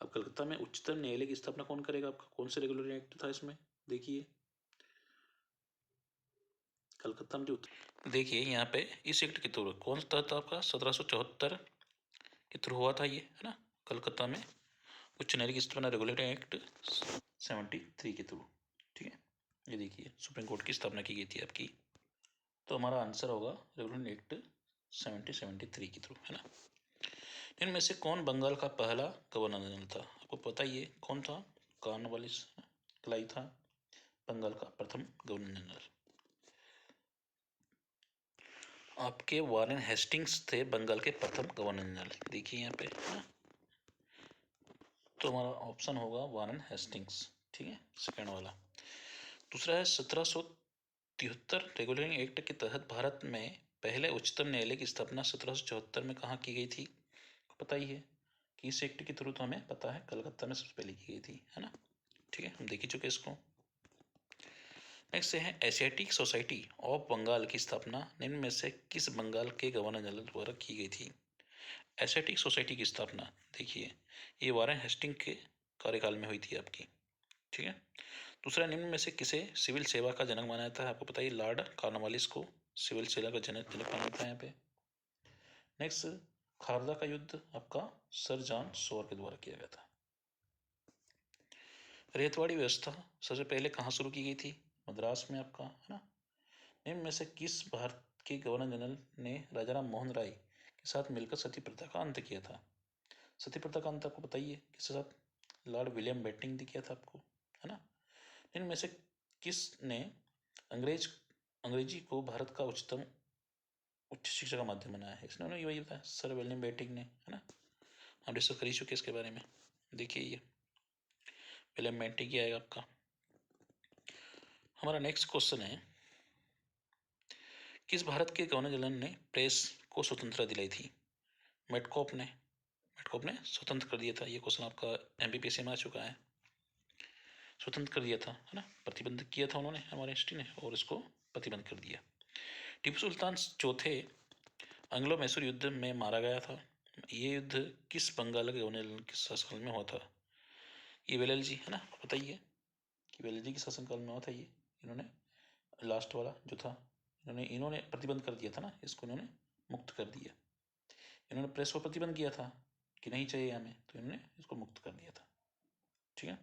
अब कलकत्ता में उच्चतम न्यायालय की स्थापना कौन करेगा? आपका कौन से रेगुलेटरी एक्ट था इसमें? देखिए कलकत्ता में जो, देखिए यहाँ पे इस एक्ट के थ्रू कौन सा था आपका? 1774 के थ्रू हुआ था ये, है ना। कलकत्ता में उच्च न्यायालय की स्थापना रेगुलेटरी एक्ट 73 के थ्रू, ठीक है। ये देखिए सुप्रीम कोर्ट की स्थापना की गई थी आपकी। तो हमारा आंसर होगा रेगुलेटरी एक्ट 73 के थ्रू, है ना। इनमें से कौन बंगाल का पहला गवर्नर जनरल था? आपको पता ही है कौन था? कॉर्नवालिस क्लाई था बंगाल का प्रथम गवर्नर जनरल। आपके वारेन हेस्टिंग्स थे बंगाल के प्रथम गवर्नर जनरल, देखिए यहाँ पे, है ना। तो हमारा ऑप्शन होगा वारेन हेस्टिंग्स, ठीक है, सेकेंड वाला। दूसरा है 1773 रेगुलेटिंग एक्ट के तहत भारत में पहले उच्चतम न्यायालय की स्थापना 1774 में कहाँ की गई थी? पता ही है कि इस एक्ट के थ्रू तो हमें पता है कलकत्ता में सबसे पहले की गई थी, है ना। ठीक है, हम देख ही चुके इसको। नेक्स्ट है एशियाटिक सोसाइटी ऑफ बंगाल की स्थापना निम्न में से किस बंगाल के गवर्नर जनरल द्वारा की गई थी? एशियाटिक सोसाइटी की स्थापना, देखिए ये वारेन हेस्टिंग के कार्यकाल में हुई थी आपकी, ठीक है। दूसरा, निम्न में से किसे सिविल सेवा का जनक माना जाता है? आपको बताइए, लॉर्ड कॉर्नवालिस को सिविल सेवा का जनक माना जाता है यहाँ पे। नेक्स्ट, खारदा का युद्ध आपका सर जॉन सोर के द्वारा किया गया था। रेतवाड़ी व्यवस्था सबसे पहले कहाँ शुरू की गई थी? मद्रास में आपका, है ना। निम्न में से किस भारत के गवर्नर जनरल ने राजाराम मोहन राय के साथ मिलकर सती प्रथा का अंत किया था? सती प्रथा का अंत आपको बताइए किसके साथ? लॉर्ड विलियम बेटिंग ने किया था आपको, है ना। इनमें से किसने अंग्रेजी को भारत का उच्च शिक्षा का माध्यम बनाया है? इसने वही बताया, सर विलियम बेटिंग ने, है ना। हम डिस्कस कर ही चुके इसके बारे में। देखिए ये विलियम बेटिंग ही आएगा आपका। हमारा नेक्स्ट क्वेश्चन है, किस भारत के गवर्नर जनरल ने प्रेस को स्वतंत्रता दिलाई थी? मेटकॉप ने स्वतंत्र कर दिया था। ये क्वेश्चन आपका एमपीपीएससी में आ चुका है। स्वतंत्र कर दिया था, है ना, प्रतिबंध किया था उन्होंने, हमारे हिस्ट्री ने, और इसको प्रतिबंध कर दिया। टीपू सुल्तान चौथे एंग्लो मैसूर युद्ध में मारा गया था। ये युद्ध किस बंगाल के गवर्नर के शासनकाल में हुआ था? ये वेलजी, है ना, बताइए कि वेलजी के शासनकाल में हुआ था ये। इन्होंने लास्ट वाला जो था, इन्होंने प्रतिबंध कर दिया था ना, इसको इन्होंने मुक्त कर दिया। इन्होंने प्रेस को प्रतिबंध किया था कि नहीं चाहिए हमें, तो इन्होंने इसको मुक्त कर दिया था, ठीक है।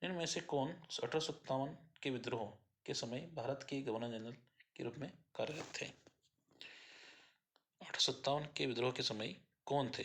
इनमें से कौन 1857 के विद्रोह के समय भारत के गवर्नर जनरल के रूप में कार्यरत थे? 1857 के विद्रोह के समय कौन थे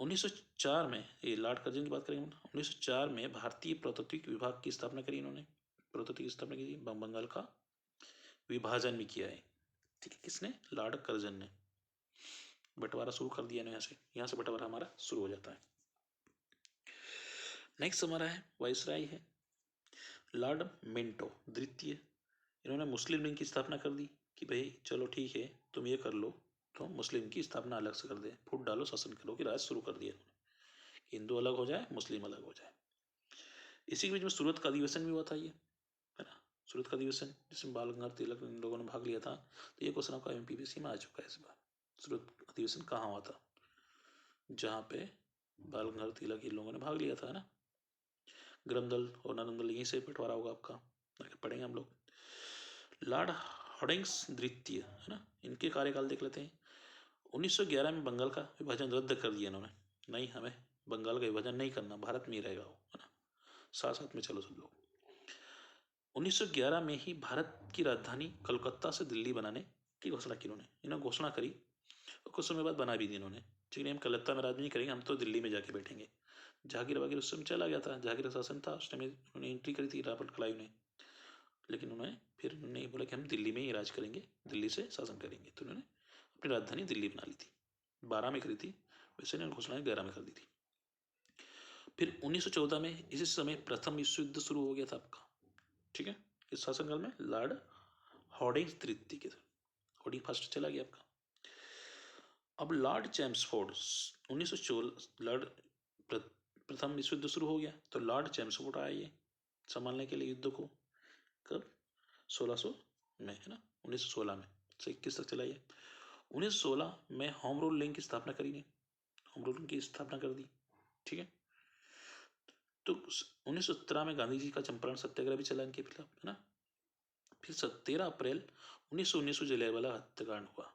1904 में, ये लॉर्ड कर्जन की बात करेंगे, 1904 में भारतीय प्रौद्योगिकी विभाग की स्थापना करी इन्होंने, प्रौद्योगिकी की स्थापना की थी, बंगाल का विभाजन भी किया है। ठीक है, किसने? लॉर्ड कर्जन ने। बंटवारा शुरू कर दिया ना, यहाँ से बंटवारा हमारा शुरू हो जाता है। नेक्स्ट हमारा है वाइसराय है लॉर्ड मिंटो द्वितीय। इन्होंने मुस्लिम लीग की स्थापना कर दी कि भाई चलो ठीक है तुम ये कर लो, तो मुस्लिम की स्थापना अलग से कर दे, फूट डालो, शासन करो, कि राज शुरू कर दिया इन्होंने, हिंदू अलग हो जाए, मुस्लिम अलग हो जाए। इसी के बीच में सूरत का अधिवेशन भी हुआ था, ये है ना, सूरत का अधिवेशन जिसमें बाल गंगाधर तिलक इन लोगों ने भाग लिया था। तो ये क्वेश्चन आपका एमपीपीसी में आ चुका है इस बार। सूरत अधिवेशन कहाँ हुआ था? जहाँ पे बाल गंगाधर तिलक इन लोगों ने भाग लिया था, है ना। ग्रमदल और नारंगल यहीं से बंटवारा होगा आपका, पढ़ेंगे हम लोग। लॉर्ड हॉर्डिंग्स द्वितीय, है ना, इनके कार्यकाल देख लेते हैं। 1911 में बंगाल का विभाजन रद्द कर दिया इन्होंने, नहीं हमें बंगाल का विभाजन नहीं करना, भारत में ही रहेगा वो, है ना, साथ साथ में चलो सब लोग। 1911 में ही भारत की राजधानी कलकत्ता से दिल्ली बनाने की घोषणा की इन्होंने घोषणा करी, और कुछ समय बाद बना भी दी इन्होंने। ठीक है, हम कलकत्ता में राज नहीं करेंगे, हम तो दिल्ली में जाके बैठेंगे। जहांगीर वगैरह उस समय चला गया था, जहांगीर का शासन था उस टाइम, उन्होंने एंट्री करी थी रॉबर्ट क्लाइव ने, लेकिन उन्होंने फिर नहीं बोला कि हम दिल्ली में ही राज करेंगे, दिल्ली से शासन करेंगे, तो उन्होंने अपनी राजधानी दिल्ली बना ली थी। 12 में करी थी, वैसे ने घोषणा 11 में कर दी थी। फिर 1914 में इसी समय प्रथम विश्व युद्ध शुरू हो गया था आपका। ठीक है, इस शासनकाल में लॉर्ड हॉर्डिंग्स तृतीय के, हॉर्डिंग फर्स्ट चला गया आपका। अब लॉर्ड चैम्सफोर्ड 1914, लॉर्ड प्रथम विश्व युद्ध शुरू हो गया, तो लॉर्ड चैम्सफोर्ड आया ये संभालने के लिए युद्ध को। कब? 1600 में, है ना, 1916 में से 21 तक चला ये। 1916 में होम रूल लीग की स्थापना करी ने, होम रूल की स्थापना कर दी। ठीक है, तो 1917 में गांधी जी का चंपारण सत्याग्रह भी चला इनके खिलाफ, है ना। फिर 13 अप्रैल 1919 को जलियांवाला हत्याकांड हुआ।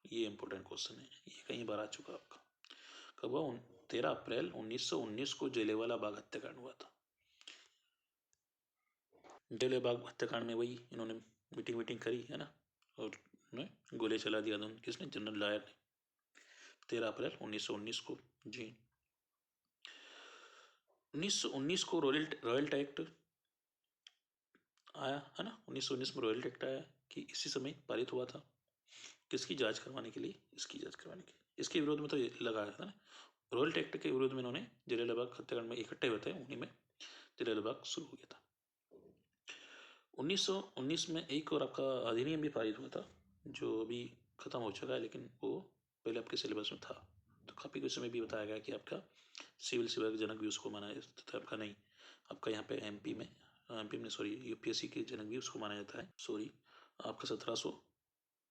ये इंपॉर्टेंट क्वेश्चन है, ये कई बार आ चुका आपका। कब हुआ? 13 अप्रैल 1919 को जलियांवाला बाग हत्याकांड हुआ था। जलियांवाला बाग हत्याकांड में वही इन्होंने मीटिंग करी, है ना, और गोले चला दिया था, किसने? जनरल डायर ने, 13 अप्रैल 1919 को। जी, 1919 को रॉयल एक्ट आया, है ना, 1919 में रॉयल एक्ट आया कि इसी समय पारित हुआ था, किसकी जांच करवाने के लिए? इसकी जांच करवाने के लिए। इसके विरोध में तो ये लगाया था ना, रॉयल एक्ट के विरोध में इन्होंने जलियांवाला बाग हत्याकांड में इकट्ठे हुए थे, उन्हीं में जलियांवाला बाग शुरू हो गया था। 1919 में एक और आपका अधिनियम भी पारित हुआ था, जो अभी खत्म हो चुका है, लेकिन वो पहले आपके सिलेबस में था, तो काफ़ी कुछ समय भी बताया गया कि आपका सिविल सेवा के जनक भी उसको माना जाता है, आपका नहीं, आपका यहाँ पे एमपी में सॉरी यूपीएससी के जनक भी उसको माना जाता है, सॉरी आपका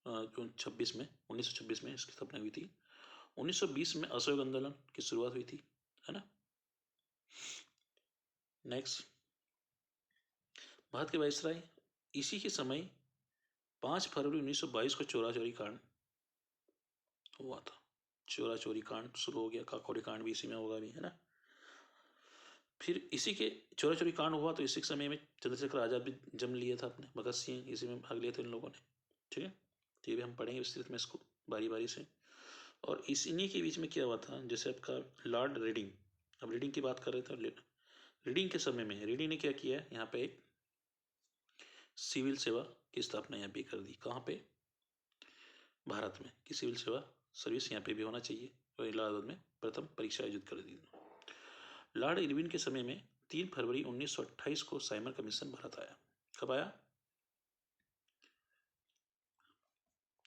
1926 में 1926 में इसकी स्थापना हुई थी। 1920 में असहयोग आंदोलन की शुरुआत हुई थी, है ना। नेक्स्ट, भारत के वायसराय इसी के समय 5 फरवरी 1922 को चोरा चोरी कांड हुआ था। चोरा चोरी कांड शुरू हो गया, काकोरी कांड भी इसी में होगा भी, है ना। फिर इसी के चोरा चोरी कांड हुआ तो इसी के समय में चंद्रशेखर आजाद भी जन्म लिया था अपने, भगत सिंह इसी में भाग लिए थे इन लोगों ने। ठीक है, तो ये भी हम पढ़ेंगे विस्तृत में इसको बारी बारी से। और इन्हीं के बीच में क्या हुआ था, जैसे आपका लॉर्ड रीडिंग, अब रीडिंग की बात कर रहे थे, रीडिंग के समय में रीडिंग ने क्या किया है, यहाँ पे एक सिविल सेवा की स्थापना यहाँ पे कर दी। कहाँ पे? भारत में, कि सिविल सेवा सर्विस यहाँ पे भी होना चाहिए, और इलाहाबाद में प्रथम परीक्षा आयोजित कर दी। लॉर्ड इरविन के समय में 3 फरवरी 1928 को साइमन कमीशन भारत आया। कब आया?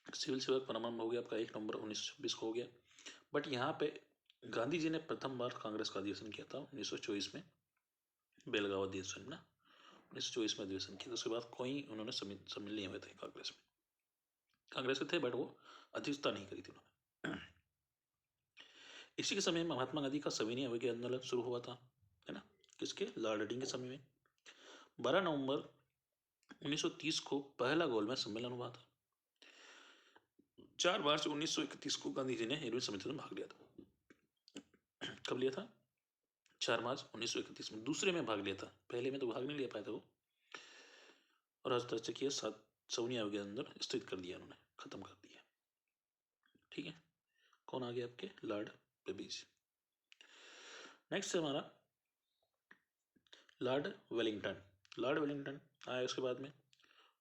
सिविल सेवा प्रारंभ हो गया आपका 1 नवंबर 1926 को हो गया, बट यहाँ पे गांधी जी ने प्रथम बार कांग्रेस का अधिवेशन किया था 1924 में, बेलगांव अधिवेशन ना, 1924 में अधिवेशन किया था। उसके बाद कोई उन्होंने सम्मिल नहीं हुए थे कांग्रेस में, कांग्रेस के थे बट वो अध्यक्षता नहीं करी थी उन्होंने। इसी के समय में महात्मा गांधी का सविनय अवज्ञा आंदोलन शुरू हुआ था, है ना, किसके? लॉर्ड रीडिंग के समय में। 12 नवंबर 1930 को पहला गोलमेज सम्मेलन हुआ था। 4 मार्च 1931 को गांधी जी ने इरविन सम्मेलन में भाग लिया था। कब लिया था? 4 मार्च 1931 में, दूसरे में भाग लिया था, पहले में तो भाग नहीं लिया पाया था वो। और राजतंत्र सविनय अवज्ञा आंदोलन स्थगित कर दिया उन्होंने, खत्म कर दिया। ठीक है, कौन आ गया आपके? Lord babies. नेक्स्ट है हमारा लॉर्ड वेलिंगटन। लॉर्ड वेलिंगटन आया उसके बाद में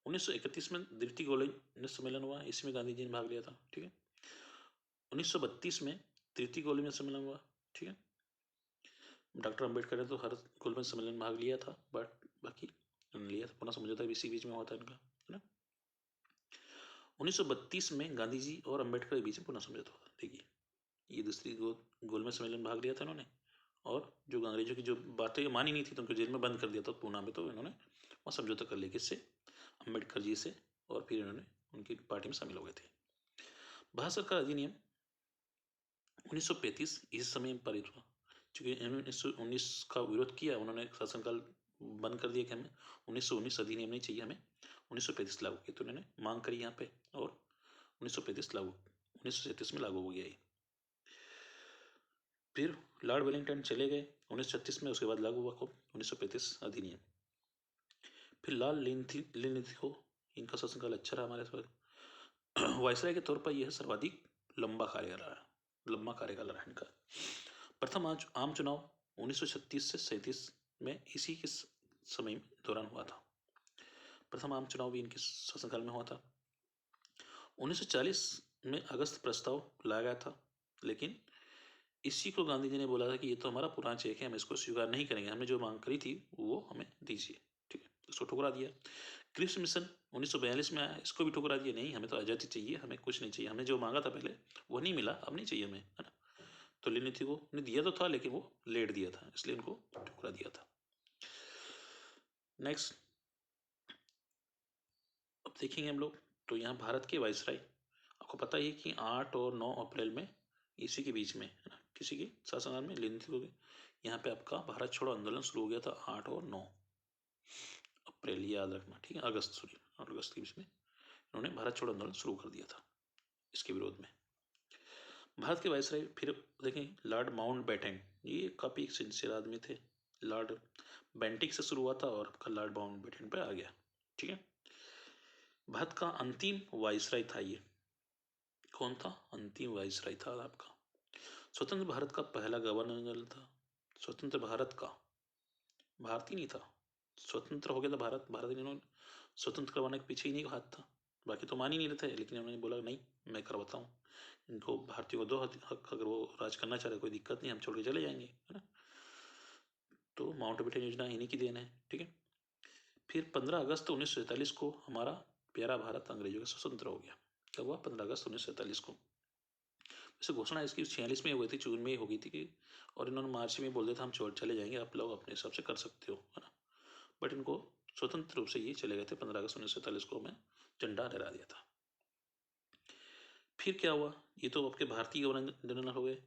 1931 में द्वितीय गोलमेज सम्मेलन हुआ, इसमें गांधी जी ने भाग लिया था। ठीक है। 1932 में तृतीय गोलमेज सम्मेलन हुआ। ठीक है। डॉक्टर अम्बेडकर ने तो हर गोलमेज सम्मेलन में भाग लिया था, बट बाकी उन्होंने लिया था, पुनः समझौता इसी बीच में हुआ था इनका, है ना। 1932 में गांधी जी और अम्बेडकर के बीच में पुनः समझौता हुआ। देखिए, ये दूसरी गोलमेज सम्मेलन में भाग लिया था इन्होंने, और जो अंग्रेजों की जो बातें मानी नहीं थी तो उनको जेल में बंद कर दिया था पूना में, तो इन्होंने वहाँ समझौता कर लिया किससे, अम्बेडकर जी से, और फिर इन्होंने उनकी पार्टी में शामिल हो गए थे। भारत सरकार अधिनियम 1935 इस समय में पारित हुआ, चूंकि इन्होंने 1919 का विरोध किया, उन्होंने शासनकाल बंद कर दिया कि हमें 1919 अधिनियम नहीं चाहिए, हमें 1935 लागू किया, तो उन्होंने मांग करी यहाँ पे, और 1935 लागू 1937 में लागू हो गया ये। फिर लॉर्ड वेलिंगटन चले गए 1936 में, उसके बाद लागू हुआ कब, 1935 अधिनियम। फिर लाल लिनथिको, इनका शासनकाल अच्छा रहा हमारे पास। वायसराय के तौर पर यह सर्वाधिक लंबा कार्यकाल रहा इनका। प्रथम आम चुनाव 1936 से 37 में इसी के समय में दौरान हुआ था। प्रथम आम चुनाव भी इनके शासनकाल में हुआ था। 1940 में अगस्त प्रस्ताव लाया गया था, लेकिन इसी को गांधी जी ने बोला था कि ये तो हमारा पुराना चेक है, हम इसको स्वीकार नहीं करेंगे, हमने जो मांग करी थी वो हमें दीजिए। ठीक है, इसको ठुकरा दिया। क्रिप्स मिशन 1942 में आया, इसको भी ठुकरा दिया, नहीं हमें तो आज़ादी चाहिए, हमें कुछ नहीं चाहिए, हमने जो मांगा था पहले वो नहीं मिला, अब नहीं चाहिए हमें, है ना। तो लेनी थी वो, ने दिया तो था लेकिन वो लेट दिया था, इसलिए इनको ठुकरा दिया था। नेक्स्ट अब देखेंगे हम लोग, तो यहाँ भारत के वायसराय, आपको पता ही है कि 8 और 9 अप्रैल में इसी के बीच में, है ना, किसी के शासनकाल में लेनी थी, यहाँ पे आपका भारत छोड़ो आंदोलन शुरू हो गया था 8 और 9 अप्रैल, याद रखना। ठीक है, अगस्त के बीच में इन्होंने भारत छोड़ो आंदोलन शुरू कर दिया था इसके विरोध में। भारत के वायसराय फिर देखें लॉर्ड माउंटबेटन, ये काफ़ी सिंसियर आदमी थे। लॉर्ड बेंटिक से शुरू हुआ था और आपका लॉर्ड माउंटबेटन पे आ गया। ठीक है। भारत का अंतिम वायसराय था ये, कौन था, अंतिम वायसराय था आपका। स्वतंत्र भारत का पहला गवर्नर जनरल था। स्वतंत्र भारत का, भारत ही नहीं था, स्वतंत्र हो गया था भारत, भारत इन्होंने स्वतंत्र करवाने के पीछे ही नहीं हाथ था, बाकी तो मान ही नहीं रहे थे, लेकिन उन्होंने बोला नहीं मैं करवाता हूँ, इनको भारतीयों को दो हक, अगर वो राज करना चाह रहे कोई दिक्कत नहीं, हम छोड़ के चले जाएंगे, है ना। तो माउंटबेटन योजना इन्हीं की देन है। ठीक है। फिर 15 अगस्त 1947 को हमारा प्यारा भारत अंग्रेजों का स्वतंत्र हो गया। कब हुआ, 15 अगस्त 1947 को। वैसे घोषणा इसकी 46 में हुई थी, जून में हो गई थी कि, और इन्होंने मार्च में बोल दिया था हम छोड़ चले जाएंगे, आप लोग अपने हिसाब से कर सकते हो, है ना। बट इनको स्वतंत्र रूप से ये चले गए थे 15 अगस्त 1947 को, में झंडा लहरा दिया था। फिर क्या हुआ, ये तो आपके भारतीय गवर्नर जनरल हो गए।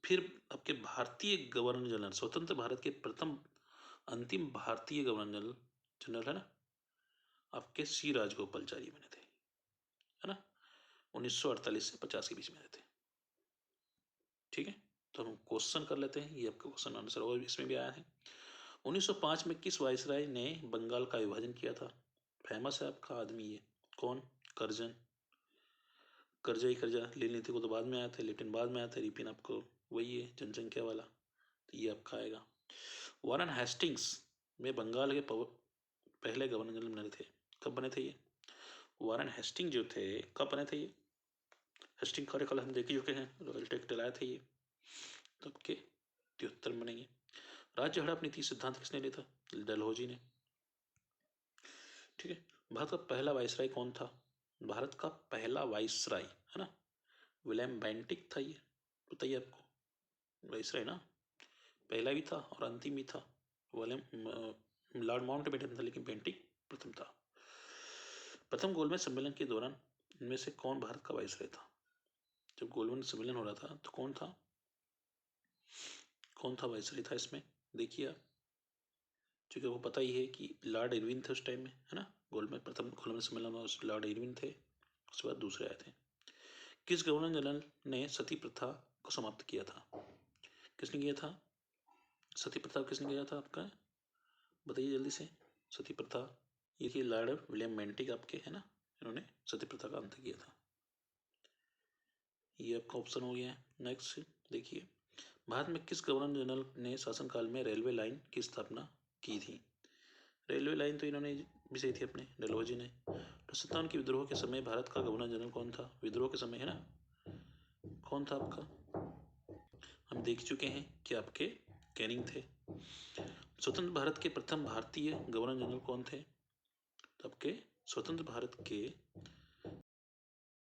फिर आपके भारतीय गवर्नर जनरल, स्वतंत्र भारत के प्रथम अंतिम भारतीय गवर्नर जनरल है ना, आपके सी राजगोपालचारी बने थे, है ना, 1948 से 50 के बीच में रहते। ठीक है, तो हम क्वेश्चन कर लेते हैं, ये आपका क्वेश्चन आंसर और इसमें भी आया है। 1905 में किस वायसराय ने बंगाल का विभाजन किया था, फेमस है आपका आदमी ये, कौन, कर्जन, कर्जा ही कर्जा, ले नीति को तो बाद में आया था, लिप्टन बाद में आया था, रिपिन आपको वही है जनसंख्या वाला, तो ये आपका आएगा। वारन हेस्टिंग्स में बंगाल के पहले गवर्नर जनरल बने थे, कब बने थे ये, वारन हेस्टिंग जो थे कब बने थे ये, हेस्टिंग कार्यकाल हम देख ही चुके हैं, रॉयल टेक्ट लाए थे ये, तब के 73 में बनेंगे। राज्य हड़प नीति सिद्धांत किसने लिया था, डलहौजी ने। ठीक है। भारत का पहला वायसराय कौन था, भारत का पहला वायसराय, है ना, विलियम बेंटिक था ये, बताइए आपको, वायसराय ना, पहला भी था और अंतिम भी था। विलियम लॉर्ड माउंटबेटन था, लेकिन बेंटिक प्रथम था। प्रथम गोलमेज सम्मेलन के दौरान इनमें से कौन भारत का वायसराय था, जब गोलमेज सम्मेलन हो रहा था तो कौन था, कौन था वायसराय था इसमें, देखिए आप, क्योंकि वो पता ही है कि लॉर्ड इरविन थे उस टाइम में, है ना, प्रथम गोलमेज सम्मेलन में लॉर्ड इरविन थे, उसके बाद दूसरे आए थे। किस गवर्नर जनरल ने सती प्रथा को समाप्त किया था, किसने किया था, सती प्रथा किसने किया था आपका, बताइए जल्दी से, सती प्रथा, ये थी लॉर्ड विलियम बेंटिक आपके, है ना, इन्होंने सती प्रथा का अंत किया था, ये आपका ऑप्शन हो गया है। नेक्स्ट देखिए, भारत में किस गवर्नर जनरल ने शासनकाल में रेलवे लाइन की स्थापना की थी? रेलवे लाइन तो इन्होंने भी सही थी अपने डलहौजी ने। तो 57 के विद्रोह के समय भारत का गवर्नर जनरल कौन था? विद्रोह के समय है ना, कौन था आपका? हम देख चुके हैं कि आपके कैनिंग थे। स्वतंत्र भारत के प्रथम भारतीय गवर्नर जनरल कौन थे? तो आपके स्वतंत्र भारत के